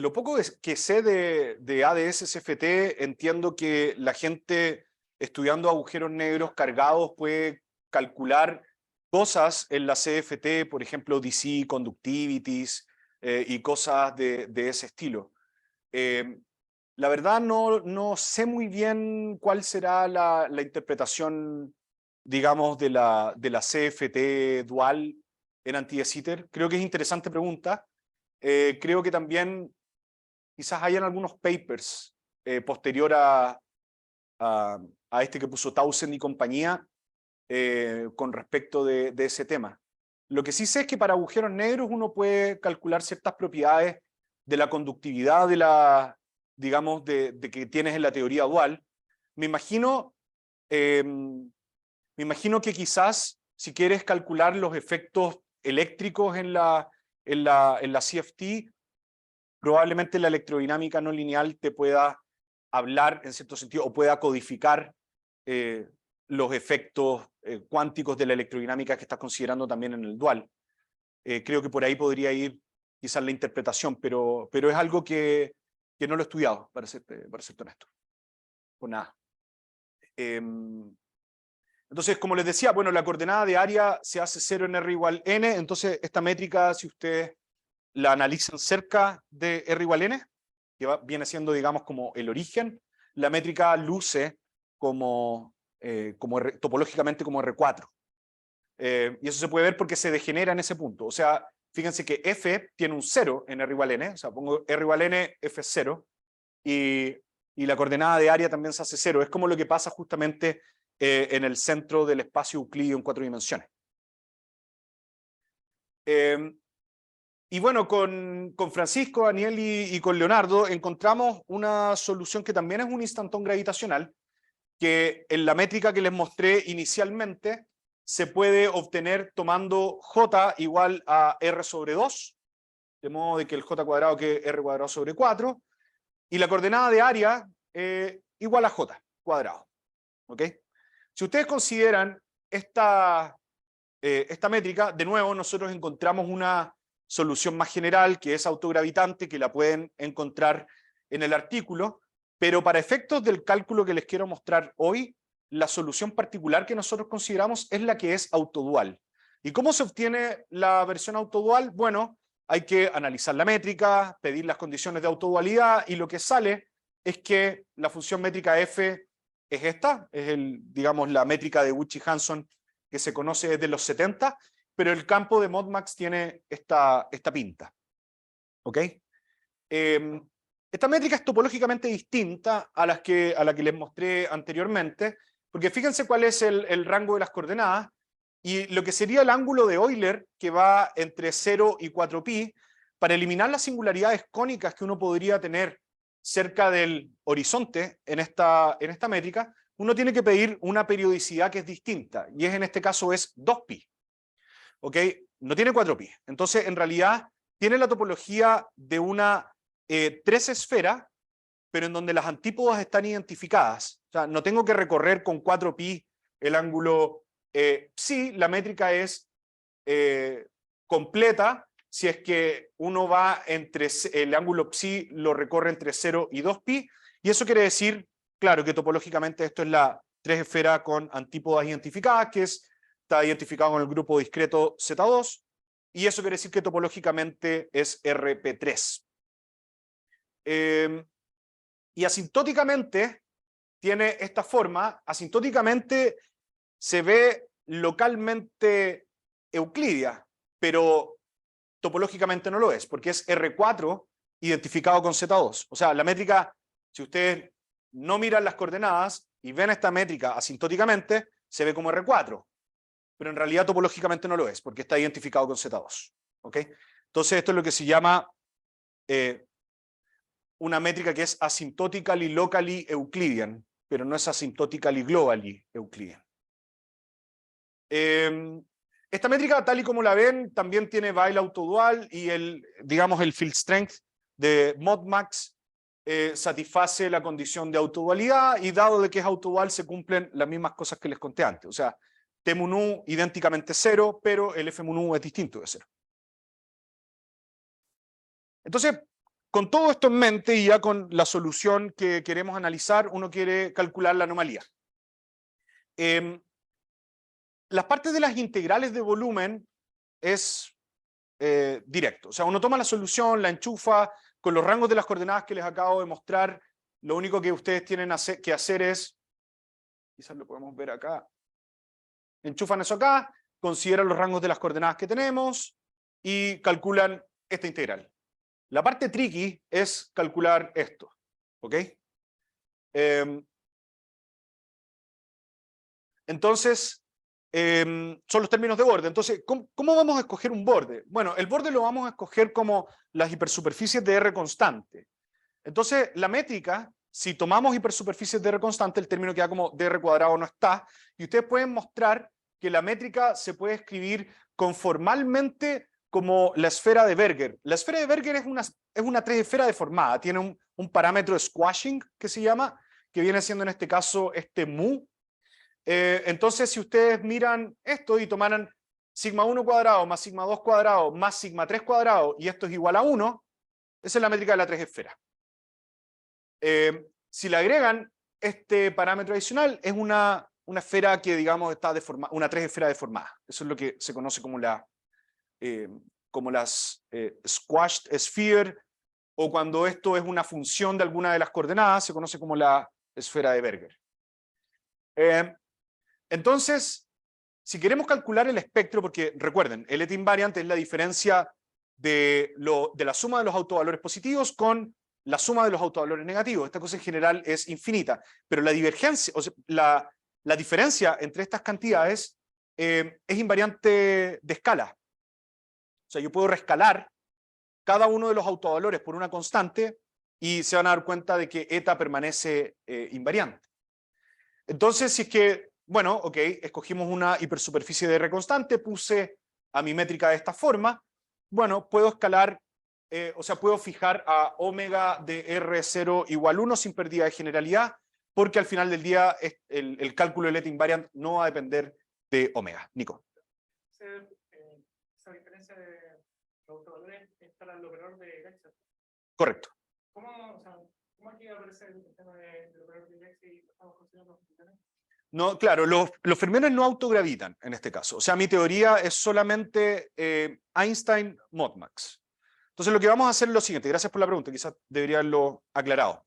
lo poco que sé de ADS-CFT, entiendo que la gente estudiando agujeros negros cargados puede calcular cosas en la CFT, por ejemplo, DC, conductivities y cosas de ese estilo. La verdad no sé muy bien cuál será la interpretación, digamos, de la CFT dual en anti-de Sitter. Creo que es interesante pregunta. Creo que también quizás hayan algunos papers posterior a este que puso Townsend y compañía con respecto de ese tema. Lo que sí sé es que para agujeros negros uno puede calcular ciertas propiedades de la conductividad digamos, de que tienes en la teoría dual. Me imagino que quizás si quieres calcular los efectos eléctricos en la CFT, probablemente la electrodinámica no lineal te pueda hablar en cierto sentido o pueda codificar los efectos cuánticos de la electrodinámica que estás considerando también en el dual. Creo que por ahí podría ir quizás la interpretación, pero es algo que no lo he estudiado, para serte honesto. Pues nada. Entonces, como les decía, bueno, la coordenada de área se hace 0 en R igual N, entonces esta métrica, si ustedes la analizan cerca de R igual N, que viene siendo, digamos, como el origen, la métrica luce topológicamente como R4. Y eso se puede ver porque se degenera en ese punto. O sea, fíjense que F tiene un 0 en R igual N, o sea, pongo R igual N, F es 0, y la coordenada de área también se hace 0. Es como lo que pasa justamente en el centro del espacio euclídeo en 4 dimensiones. Y bueno, con Francisco, Daniel y con Leonardo encontramos una solución que también es un instantón gravitacional, que en la métrica que les mostré inicialmente se puede obtener tomando J igual a R sobre 2, de modo de que el J cuadrado quede R cuadrado sobre 4, y la coordenada de área igual a J cuadrado. ¿Ok? Si ustedes consideran esta métrica, de nuevo nosotros encontramos una solución más general que es autogravitante, que la pueden encontrar en el artículo, pero para efectos del cálculo que les quiero mostrar hoy, la solución particular que nosotros consideramos es la que es autodual. ¿Y cómo se obtiene la versión autodual? Bueno, hay que analizar la métrica, pedir las condiciones de autodualidad, y lo que sale es que la función métrica f es esta, es digamos, la métrica de Wuchig-Hanson que se conoce desde los 70, pero el campo de Modmax tiene esta pinta. ¿Ok? Esta métrica es topológicamente distinta a la que les mostré anteriormente, porque fíjense cuál es el rango de las coordenadas, y lo que sería el ángulo de Euler, que va entre 0 y 4pi, para eliminar las singularidades cónicas que uno podría tener cerca del horizonte en esta métrica, uno tiene que pedir una periodicidad que es distinta, y en este caso es 2pi. ¿Ok? No tiene 4pi. Entonces, en realidad, tiene la topología de una 3 esfera, pero en donde las antípodas están identificadas. O sea, no tengo que recorrer con 4pi el ángulo psi, la métrica es completa si es que uno va entre el ángulo psi lo recorre entre 0 y 2pi, y eso quiere decir, claro, que topológicamente esto es la 3 esfera con antípodas identificadas, que está identificado con el grupo discreto Z2, y eso quiere decir que topológicamente es RP3. Y asintóticamente tiene esta forma, asintóticamente se ve localmente euclidia, pero topológicamente no lo es, porque es R4 identificado con Z2. O sea, la métrica Si ustedes no miran las coordenadas y ven esta métrica asintóticamente, se ve como R4, pero en realidad topológicamente no lo es, porque está identificado con Z2. ¿Ok? Entonces esto es lo que se llama una métrica que es asymptotically locally Euclidean, pero no es asymptotically globally Euclidean. Esta métrica, tal y como la ven, también tiene Weyl autodual y digamos, el field strength de modmax satisface la condición de autodualidad, y dado de que es autodual se cumplen las mismas cosas que les conté antes. O sea, T mun u idénticamente 0, pero el F mun u es distinto de 0. Entonces, con todo esto en mente y ya con la solución que queremos analizar, uno quiere calcular la anomalía. Las partes de las integrales de volumen es directo. O sea, uno toma la solución, la enchufa con los rangos de las coordenadas que les acabo de mostrar. Lo único que ustedes tienen que hacer es, quizás lo podemos ver acá, enchufan eso acá, consideran los rangos de las coordenadas que tenemos y calculan esta integral. La parte tricky es calcular esto, ¿ok? Entonces, son los términos de borde. Entonces, ¿cómo vamos a escoger un borde? Bueno, el borde lo vamos a escoger como las hipersuperficies de R constante. Entonces, la métrica, si tomamos hipersuperficies de R constante, el término queda como dr cuadrado no está, y ustedes pueden mostrar que la métrica se puede escribir conformalmente como la esfera de Berger. La esfera de Berger es una tres esfera deformada, tiene un parámetro de squashing que se llama, que viene siendo en este caso este mu. Entonces, si ustedes miran esto y tomaran sigma 1 cuadrado más sigma 2 cuadrado más sigma 3 cuadrado, y esto es igual a 1, esa es la métrica de la tres esfera. Si le agregan este parámetro adicional, es una esfera que, digamos, está deformada, una tres esfera deformada. Eso es lo que se conoce como las squashed sphere, o cuando esto es una función de alguna de las coordenadas, se conoce como la esfera de Berger. Entonces, si queremos calcular el espectro, porque recuerden, el ET invariant es la diferencia de la suma de los autovalores positivos con la suma de los autovalores negativos. Esta cosa en general es infinita, pero la divergencia, o sea, la diferencia entre estas cantidades es invariante de escala. O sea, yo puedo rescalar cada uno de los autovalores por una constante y se van a dar cuenta de que eta permanece invariante. Entonces, si es que, bueno, ok, escogimos una hipersuperficie de R constante, puse a mi métrica de esta forma, bueno, puedo escalar, o sea, puedo fijar a omega de R0 igual 1 sin pérdida de generalidad, porque al final del día el cálculo del ET invariant no va a depender de omega. Nico. Esa diferencia de los autovalores está en el operador de Lexer. Correcto. ¿Cómo aquí aparece el tema del operador de Lexer y estamos considerando los fermiones? No, claro, los fermiones no autogravitan en este caso. O sea, mi teoría es solamente Einstein-Modmax. Entonces lo que vamos a hacer es lo siguiente. Gracias por la pregunta, quizás debería haberlo aclarado.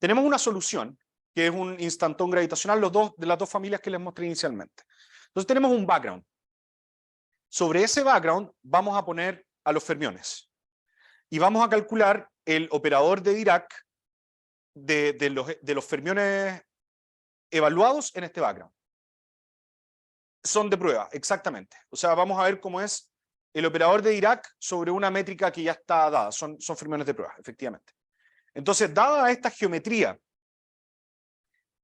Tenemos una solución que es un instantón gravitacional, de las dos familias que les mostré inicialmente. Entonces tenemos un background. Sobre ese background vamos a poner a los fermiones. Y vamos a calcular el operador de Dirac de los fermiones evaluados en este background. Son de prueba, exactamente. O sea, vamos a ver cómo es el operador de Dirac sobre una métrica que ya está dada. Son fermiones de prueba, efectivamente. Entonces, dada esta geometría,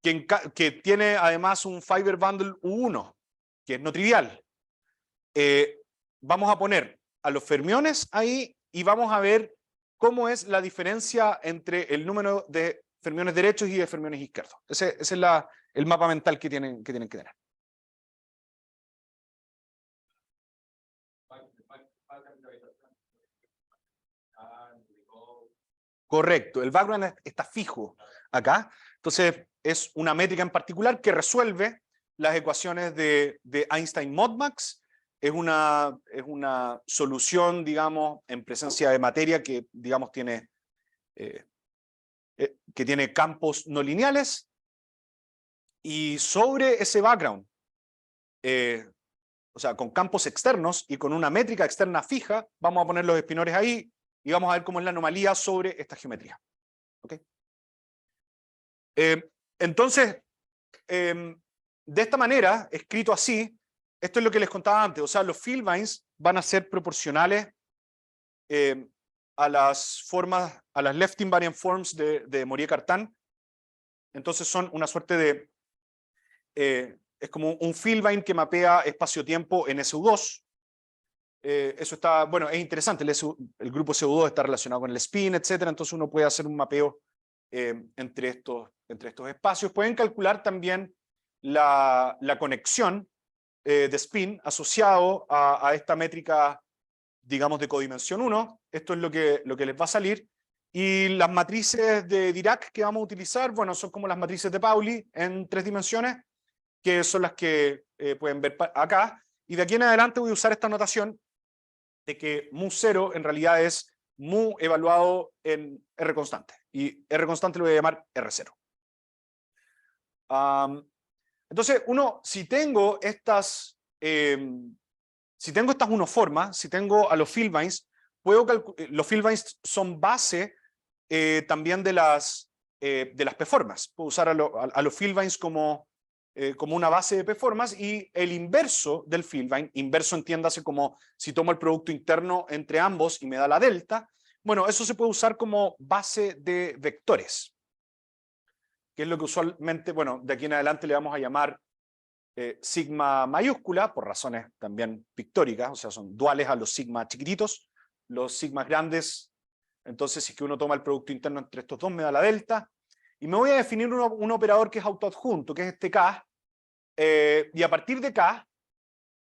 que tiene además un fiber bundle U1, que es no trivial, vamos a poner a los fermiones ahí y vamos a ver cómo es la diferencia entre el número de fermiones derechos y de fermiones izquierdos. Ese es el mapa mental que tienen que tener. Correcto, el background está fijo acá. Entonces, es una métrica en particular que resuelve las ecuaciones de Einstein-Modmax. Es una solución, digamos, en presencia de materia que, digamos, tiene campos no lineales. Y sobre ese background, o sea, con campos externos y con una métrica externa fija, vamos a poner los espinores ahí y vamos a ver cómo es la anomalía sobre esta geometría. ¿Okay? Entonces, de esta manera, escrito así, esto es lo que les contaba antes, o sea, los field lines van a ser proporcionales a las formas, a las left invariant forms de Fourier-Cartan. Entonces son una suerte de, es como un field line que mapea espacio-tiempo en SU2. Eso está, bueno, es interesante, el grupo SU2 está relacionado con el spin, etcétera, entonces uno puede hacer un mapeo entre estos espacios. Pueden calcular también la conexión de spin asociado a esta métrica, digamos, de codimensión 1. Esto es lo que les va a salir. Y las matrices de Dirac que vamos a utilizar, bueno, son como las matrices de Pauli en 3 dimensiones, que son las que pueden ver acá. Y de aquí en adelante voy a usar esta notación de que mu0 en realidad es mu evaluado en R constante. Y R constante lo voy a llamar R0. Entonces, si tengo estas unoformas, si tengo a los field lines, los field lines son base también de las p-formas. Puedo usar a los field lines como una base de p-formas, y el inverso del field line, inverso entiéndase como si tomo el producto interno entre ambos y me da la delta, bueno, eso se puede usar como base de vectores, que es lo que usualmente, bueno, de aquí en adelante le vamos a llamar sigma mayúscula, por razones también pictóricas, o sea, son duales a los sigma chiquititos. Los sigmas grandes, entonces si es que uno toma el producto interno entre estos dos me da la delta, y me voy a definir un operador que es autoadjunto, que es este K, y a partir de K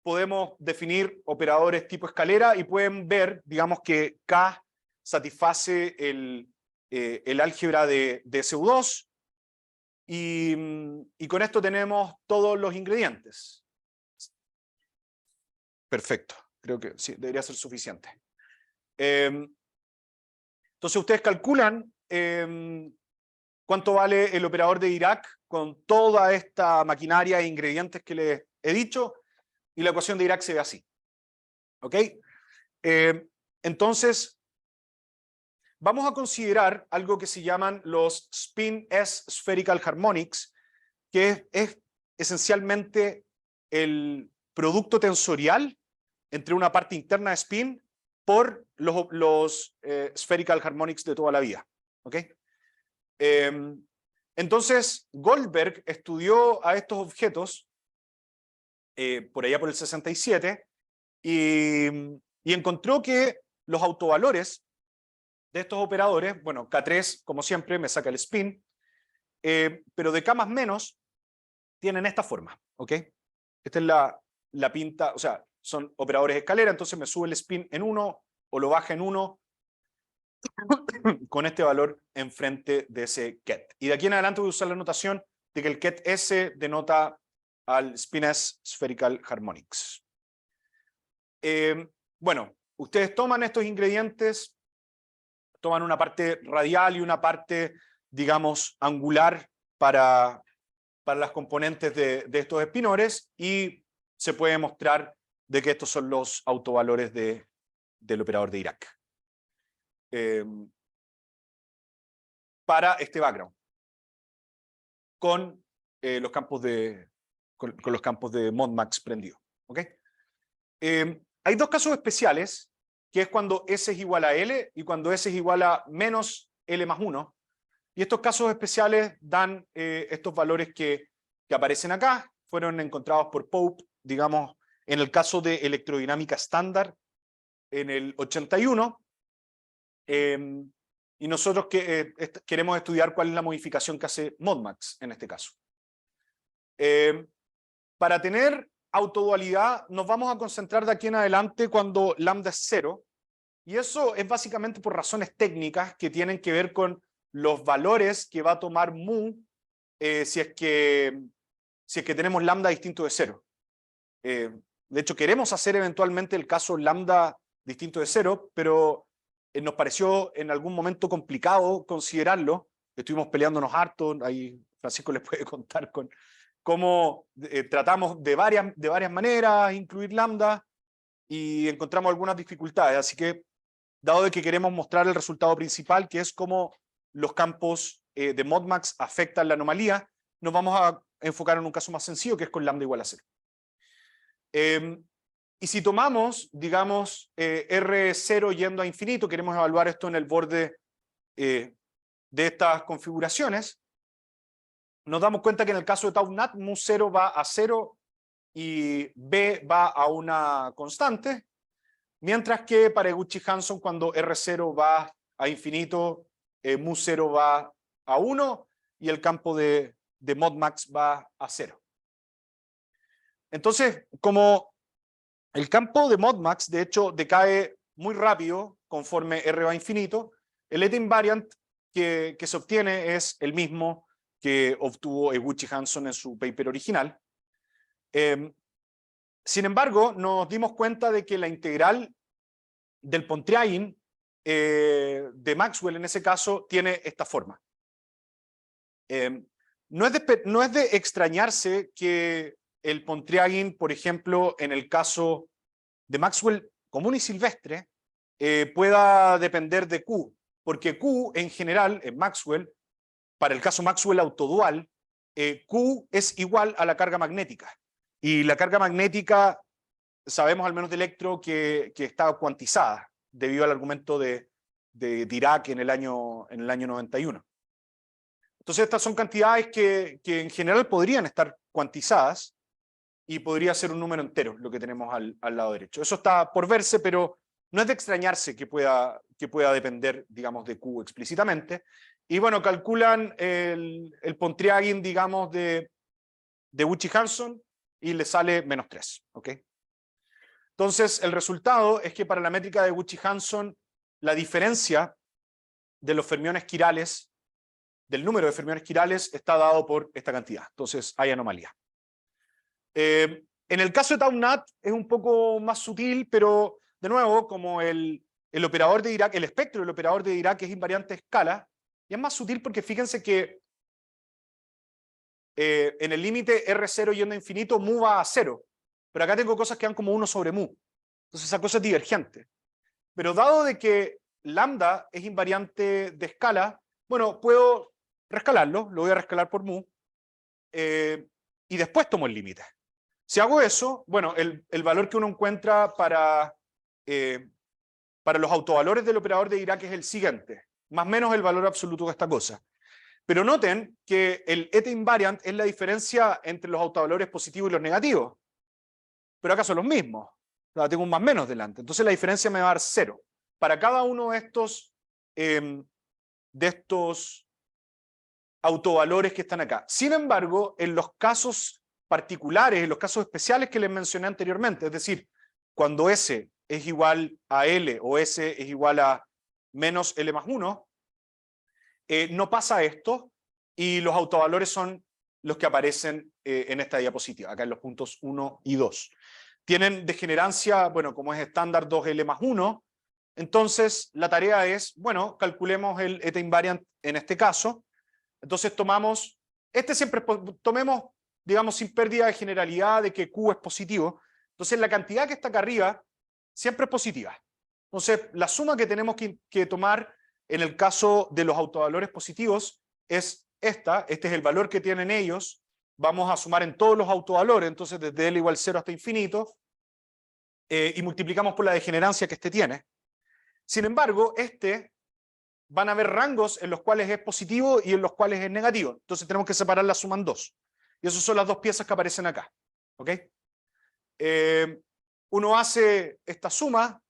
podemos definir operadores tipo escalera, y pueden ver, digamos, que K satisface el álgebra de SU2, y con esto tenemos todos los ingredientes. Perfecto, creo que sí, debería ser suficiente. Entonces ustedes calculan cuánto vale el operador de Dirac con toda esta maquinaria e ingredientes que les he dicho, y la ecuación de Dirac se ve así. ¿Ok? Entonces, vamos a considerar algo que se llaman los spin S spherical harmonics, que es esencialmente el producto tensorial entre una parte interna de spin por los spherical harmonics de toda la vida. ¿Ok? Entonces, Goldberg estudió a estos objetos por allá por el 67 y encontró que los autovalores de estos operadores, bueno, K3, como siempre, me saca el spin, pero de K más menos tienen esta forma, ¿ok? Esta es la pinta, o sea, son operadores de escalera, entonces me sube el spin en 1 o lo baja en 1 con este valor enfrente de ese ket. Y de aquí en adelante voy a usar la notación de que el ket S denota al spin S spherical harmonics. Bueno, ustedes toman estos ingredientes, toman una parte radial y una parte, digamos, angular para las componentes de estos espinores, y se puede mostrar de que estos son los autovalores del operador de Dirac. Para este background, con los campos de Modmax prendido. ¿Okay? Hay dos casos especiales, que es cuando S es igual a L y cuando S es igual a menos L más 1. Y estos casos especiales dan estos valores que aparecen acá. Fueron encontrados por Pope, digamos, en el caso de electrodinámica estándar en el 81. Y nosotros queremos estudiar cuál es la modificación que hace Modmax en este caso. Para tener autodualidad nos vamos a concentrar de aquí en adelante cuando lambda es 0, y eso es básicamente por razones técnicas que tienen que ver con los valores que va a tomar mu si es que tenemos lambda distinto de 0. De hecho, queremos hacer eventualmente el caso lambda distinto de 0, pero nos pareció en algún momento complicado considerarlo. Estuvimos peleándonos harto, ahí Francisco les puede contar con cómo tratamos de varias maneras incluir lambda y encontramos algunas dificultades. Así que, dado de que queremos mostrar el resultado principal, que es cómo los campos de modmax afectan la anomalía, nos vamos a enfocar en un caso más sencillo, que es con lambda igual a 0. Y si tomamos, digamos, R0 yendo a infinito, queremos evaluar esto en el borde de estas configuraciones, nos damos cuenta que en el caso de tau nat, mu0 va a 0 y b va a una constante, mientras que para Eguchi-Hanson, cuando R0 va a infinito, mu0 va a 1 y el campo de modmax va a 0. Entonces, como el campo de modmax, de hecho, decae muy rápido conforme R va a infinito, el eta invariant que se obtiene es el mismo que obtuvo Eguchi-Hanson en su paper original. Sin embargo, nos dimos cuenta de que la integral del Pontryagin de Maxwell en ese caso tiene esta forma. No es de extrañarse que el Pontryagin, por ejemplo, en el caso de Maxwell común y silvestre, pueda depender de Q, porque Q en general en Maxwell, para el caso Maxwell autodual, Q es igual a la carga magnética. Y la carga magnética, sabemos al menos de Electro que está cuantizada debido al argumento de Dirac en el año 91. Entonces estas son cantidades que en general podrían estar cuantizadas y podría ser un número entero lo que tenemos al lado derecho. Eso está por verse, pero no es de extrañarse que pueda depender, digamos, de Q explícitamente. Y bueno, calculan el Pontryagin, digamos, de Eguchi-Hanson y le sale -3. ¿Ok? Entonces, el resultado es que para la métrica de Eguchi-Hanson, la diferencia de los fermiones quirales, del número de fermiones quirales, está dado por esta cantidad. Entonces, hay anomalía. En el caso de tau nat es un poco más sutil, pero de nuevo, como el operador de Dirac, el espectro del operador de Dirac es invariante a escala, y es más sutil porque fíjense que en el límite R0 yendo a infinito, mu va a 0. Pero acá tengo cosas que van como 1 sobre mu. Entonces esa cosa es divergente. Pero dado de que lambda es invariante de escala, bueno, puedo rescalarlo, lo voy a rescalar por mu, y después tomo el límite. Si hago eso, bueno, el valor que uno encuentra para los autovalores del operador de Dirac es el siguiente, más o menos el valor absoluto de esta cosa. Pero noten que el eta invariant es la diferencia entre los autovalores positivos y los negativos. Pero acá son los mismos. O sea, tengo un más menos delante. Entonces la diferencia me va a dar 0. Para cada uno de estos autovalores que están acá. Sin embargo, en los casos particulares, en los casos especiales que les mencioné anteriormente, es decir, cuando S es igual a L o S es igual a menos L más 1, no pasa esto y los autovalores son los que aparecen en esta diapositiva, acá en los puntos 1 y 2. Tienen degenerancia, bueno, como es estándar 2L más 1, entonces la tarea es, bueno, calculemos el eta invariant en este caso. Entonces tomamos, tomemos, digamos, sin pérdida de generalidad de que Q es positivo. Entonces la cantidad que está acá arriba siempre es positiva. Entonces la suma que tenemos que tomar en el caso de los autovalores positivos es esta. Este es el valor que tienen ellos. Vamos a sumar en todos los autovalores, entonces desde L igual 0 hasta infinito, y multiplicamos por la degenerancia que este tiene. Sin embargo, van a haber rangos en los cuales es positivo y en los cuales es negativo. Entonces tenemos que separar la suma en dos. Y esas son las dos piezas que aparecen acá. ¿Ok? Uno hace esta suma,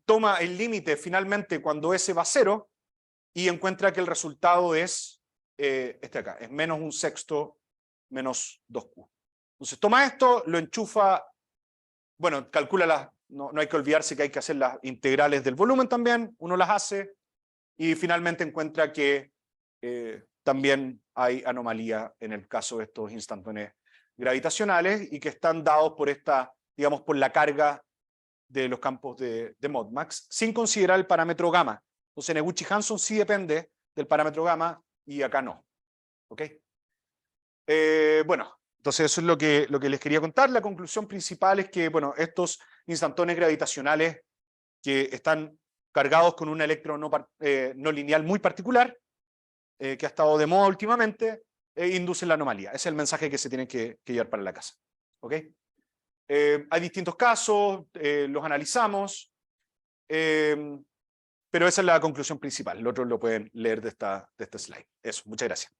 toma el límite finalmente cuando S va a 0 y encuentra que el resultado es este acá, es menos 1/6 menos 2Q. Entonces toma esto, lo enchufa, bueno, calcula no hay que olvidarse que hay que hacer las integrales del volumen también, uno las hace y finalmente encuentra que también hay anomalía en el caso de estos instantáneos gravitacionales y que están dados por digamos, por la carga de los campos de modmax, sin considerar el parámetro gamma. Entonces en Eguchi-Hanson sí depende del parámetro gamma y acá no. ¿Ok? Bueno, entonces eso es lo que les quería contar. La conclusión principal es que, bueno, estos instantones gravitacionales que están cargados con un electro no lineal muy particular, que ha estado de moda últimamente, inducen la anomalía. Ese es el mensaje que se tiene que llevar para la casa. ¿Ok? Hay distintos casos, los analizamos, pero esa es la conclusión principal. Lo otro lo pueden leer de este slide. Eso, muchas gracias.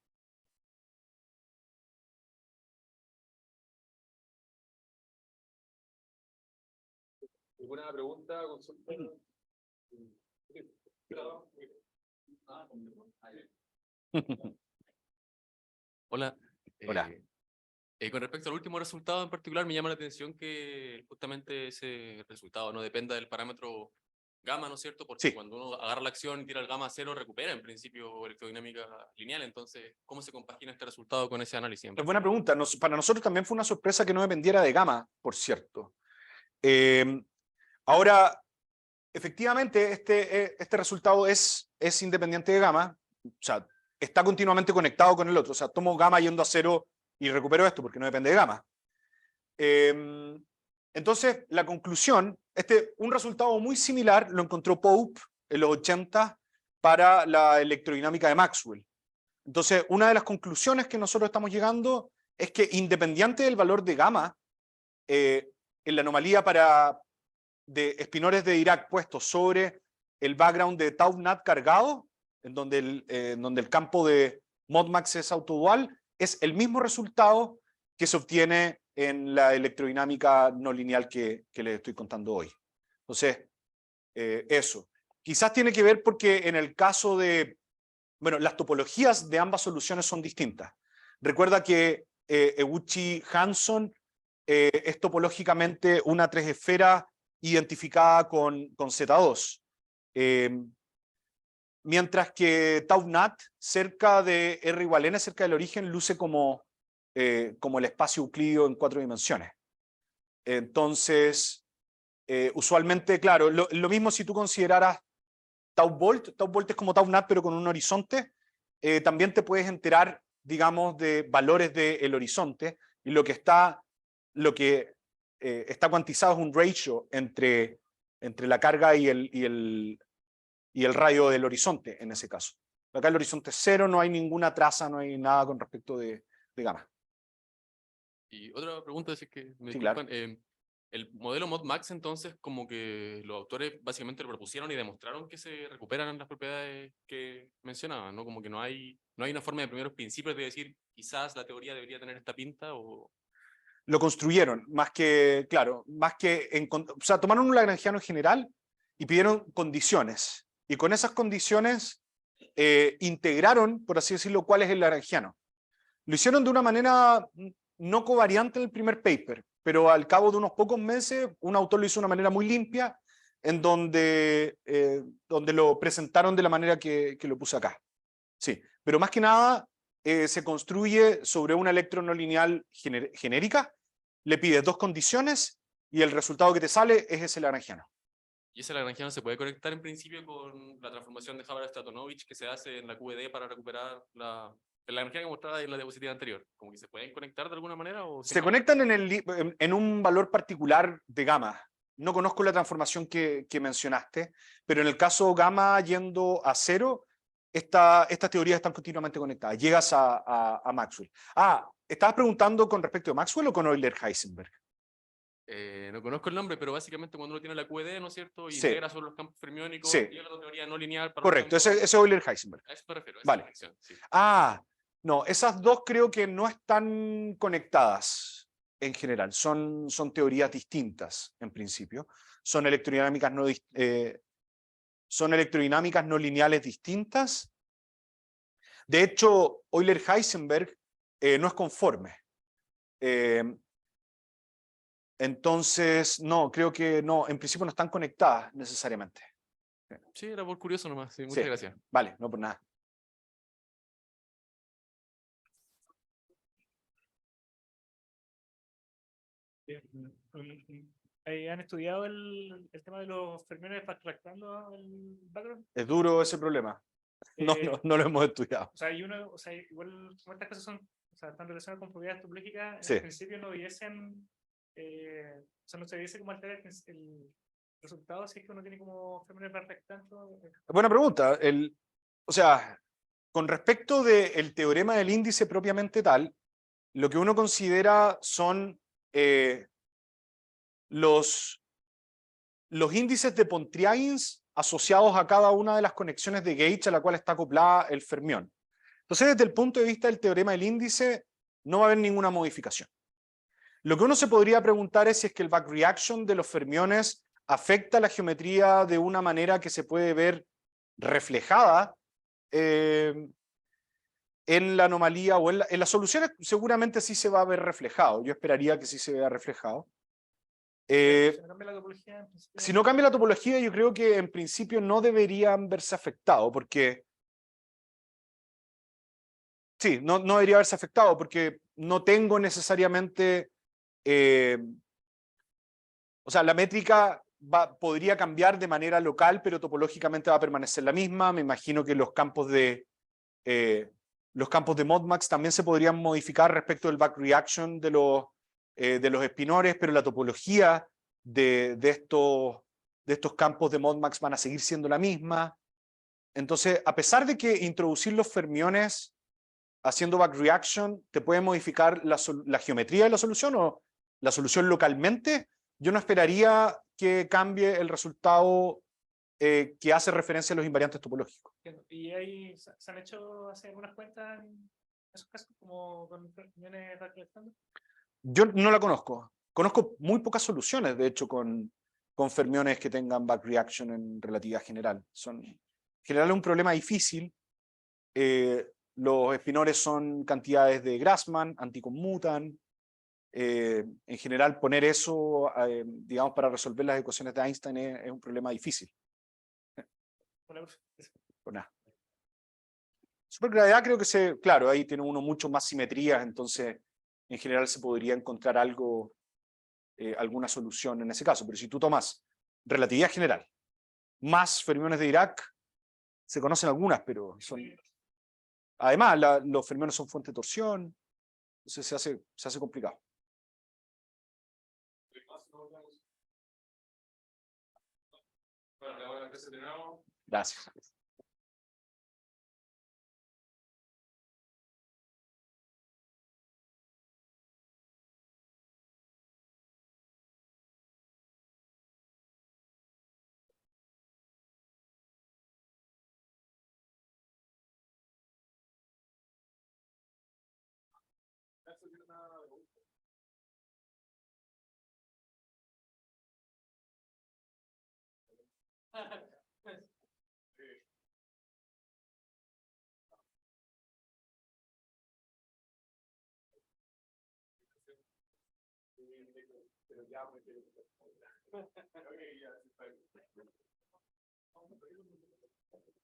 ¿Alguna pregunta, consulta? Hola. Hola. Con respecto al último resultado en particular, me llama la atención que justamente ese resultado no dependa del parámetro gamma, ¿no es cierto? Porque Sí. cuando uno agarra la acción y tira el gamma a cero, recupera en principio electrodinámica lineal. Entonces, ¿cómo se compagina este resultado con ese análisis? Es buena pregunta. Para nosotros también fue una sorpresa que no dependiera de gamma, por cierto. Ahora, efectivamente, este resultado es independiente de gamma. O sea, está continuamente conectado con el otro. O sea, tomo gamma yendo a cero y recupero esto porque no depende de gamma. Entonces, la conclusión, un resultado muy similar lo encontró Pope en los 80 para la electrodinámica de Maxwell. Entonces, una de las conclusiones que nosotros estamos llegando es que independiente del valor de gamma, en la anomalía de espinores de Dirac puestos sobre el background de tau nat cargado, en donde el campo de modmax es autodual, es el mismo resultado que se obtiene en la electrodinámica no lineal que les estoy contando hoy. Entonces, eso. Quizás tiene que ver porque en el caso de, bueno, las topologías de ambas soluciones son distintas. Recuerda que Eguchi-Hanson es topológicamente una tres esfera identificada con Z2. Mientras que tau nat, cerca de R igual N, cerca del origen, luce como el espacio euclídeo en 4 dimensiones. Entonces, usualmente, claro, lo mismo si tú consideraras tau volt es como tau nat pero con un horizonte, también te puedes enterar, digamos, de valores del horizonte, y lo que está cuantizado es un ratio entre la carga y el radio del horizonte en ese caso. Acá el horizonte es cero, no hay ninguna traza, no hay nada con respecto de gamma. Y otra pregunta, si es que me Sí, disculpan, claro. el modelo ModMax, entonces, como que los autores básicamente lo propusieron y demostraron que se recuperan las propiedades que mencionaban, ¿no? Como que no hay una forma de primeros principios de decir, quizás la teoría debería tener esta pinta, o... Lo construyeron, más que, claro, o sea, tomaron un lagrangiano general y pidieron condiciones. Y con esas condiciones integraron, por así decirlo, cuál es el lagrangiano. Lo hicieron de una manera no covariante en el primer paper, pero al cabo de unos pocos meses, un autor lo hizo de una manera muy limpia, en donde lo presentaron de la manera que lo puse acá. Sí, pero más que nada se construye sobre una electron no lineal genérica, le pides dos condiciones y el resultado que te sale es ese lagrangiano. ¿Y ese lagrangiano se puede conectar en principio con la transformación de Hubbard-Stratonovich que se hace en la QED para recuperar el lagrangiano que mostraba en la diapositiva anterior? ¿Como que se pueden conectar de alguna manera? ¿O Se conectan en un valor particular de gamma. No conozco la transformación que mencionaste, pero en el caso gamma yendo a cero, estas teorías están continuamente conectadas. Llegas a Maxwell. ¿estabas preguntando con respecto a Maxwell o con Euler-Heisenberg? No conozco el nombre, pero básicamente cuando uno tiene la QED, ¿no es cierto? Y Sí. integra sobre los campos fermiónicos, Sí. llega a la teoría no lineal para Correcto, ese es Euler-Heisenberg. A eso me refiero. Vale. Conexión, sí. No, esas dos creo que no están conectadas en general. Son teorías distintas en principio. Son electrodinámicas no lineales distintas. De hecho, Euler-Heisenberg no es conforme. Entonces, no, creo que no, en principio no están conectadas necesariamente. Sí, era por curioso nomás. Sí, muchas Sí. gracias. Vale, no por nada. ¿Han estudiado el tema de los fermiones abstractando el background? Es duro ese problema. No lo hemos estudiado. O sea, igual como estas cosas están relacionadas con propiedades topológicas, Sí. en principio no hubiesen, o sea, no se hubiese como alterar el resultado si es que uno tiene como fermiones perfectando. Buena pregunta. O sea, con respecto del teorema del índice propiamente tal, lo que uno considera son los índices de Pontryagin asociados a cada una de las conexiones de gauge a la cual está acoplada el fermión. Entonces, desde el punto de vista del teorema del índice, no va a haber ninguna modificación. Lo que uno se podría preguntar es si es que el back reaction de los fermiones afecta la geometría de una manera que se puede ver reflejada en la anomalía o en las soluciones. Seguramente sí se va a ver reflejado. Yo esperaría que sí se vea reflejado. Si no cambia la topología, en principio, Si no cambia la topología, yo creo que en principio no deberían verse afectados, porque sí, no debería haberse afectado, porque no tengo necesariamente, o sea, la métrica podría cambiar de manera local, pero topológicamente va a permanecer la misma. Me imagino que los campos de Modmax también se podrían modificar respecto del back reaction de los espinores, pero la topología de estos campos de Modmax van a seguir siendo la misma. Entonces, a pesar de que introducir los fermiones haciendo back reaction te puede modificar la geometría de la solución o la solución localmente, yo no esperaría que cambie el resultado que hace referencia a los invariantes topológicos. y ahí se han hecho hace algunas cuentas en esos casos, como con fermiones recolectando. Yo no la conozco. Conozco muy pocas soluciones, de hecho, con fermiones que tengan back reaction en relatividad general. En general es un problema difícil. Los espinores son cantidades de Grassmann, anticonmutan. En general, poner eso, digamos, para resolver las ecuaciones de Einstein es un problema difícil. Pues nada. Supergravedad creo que claro, ahí tiene uno mucho más simetrías, entonces en general se podría encontrar alguna solución en ese caso. Pero si tú tomas relatividad general más fermiones de Dirac, se conocen algunas, pero son... Además, los fermiones son fuente de torsión, entonces se hace complicado. Gracias.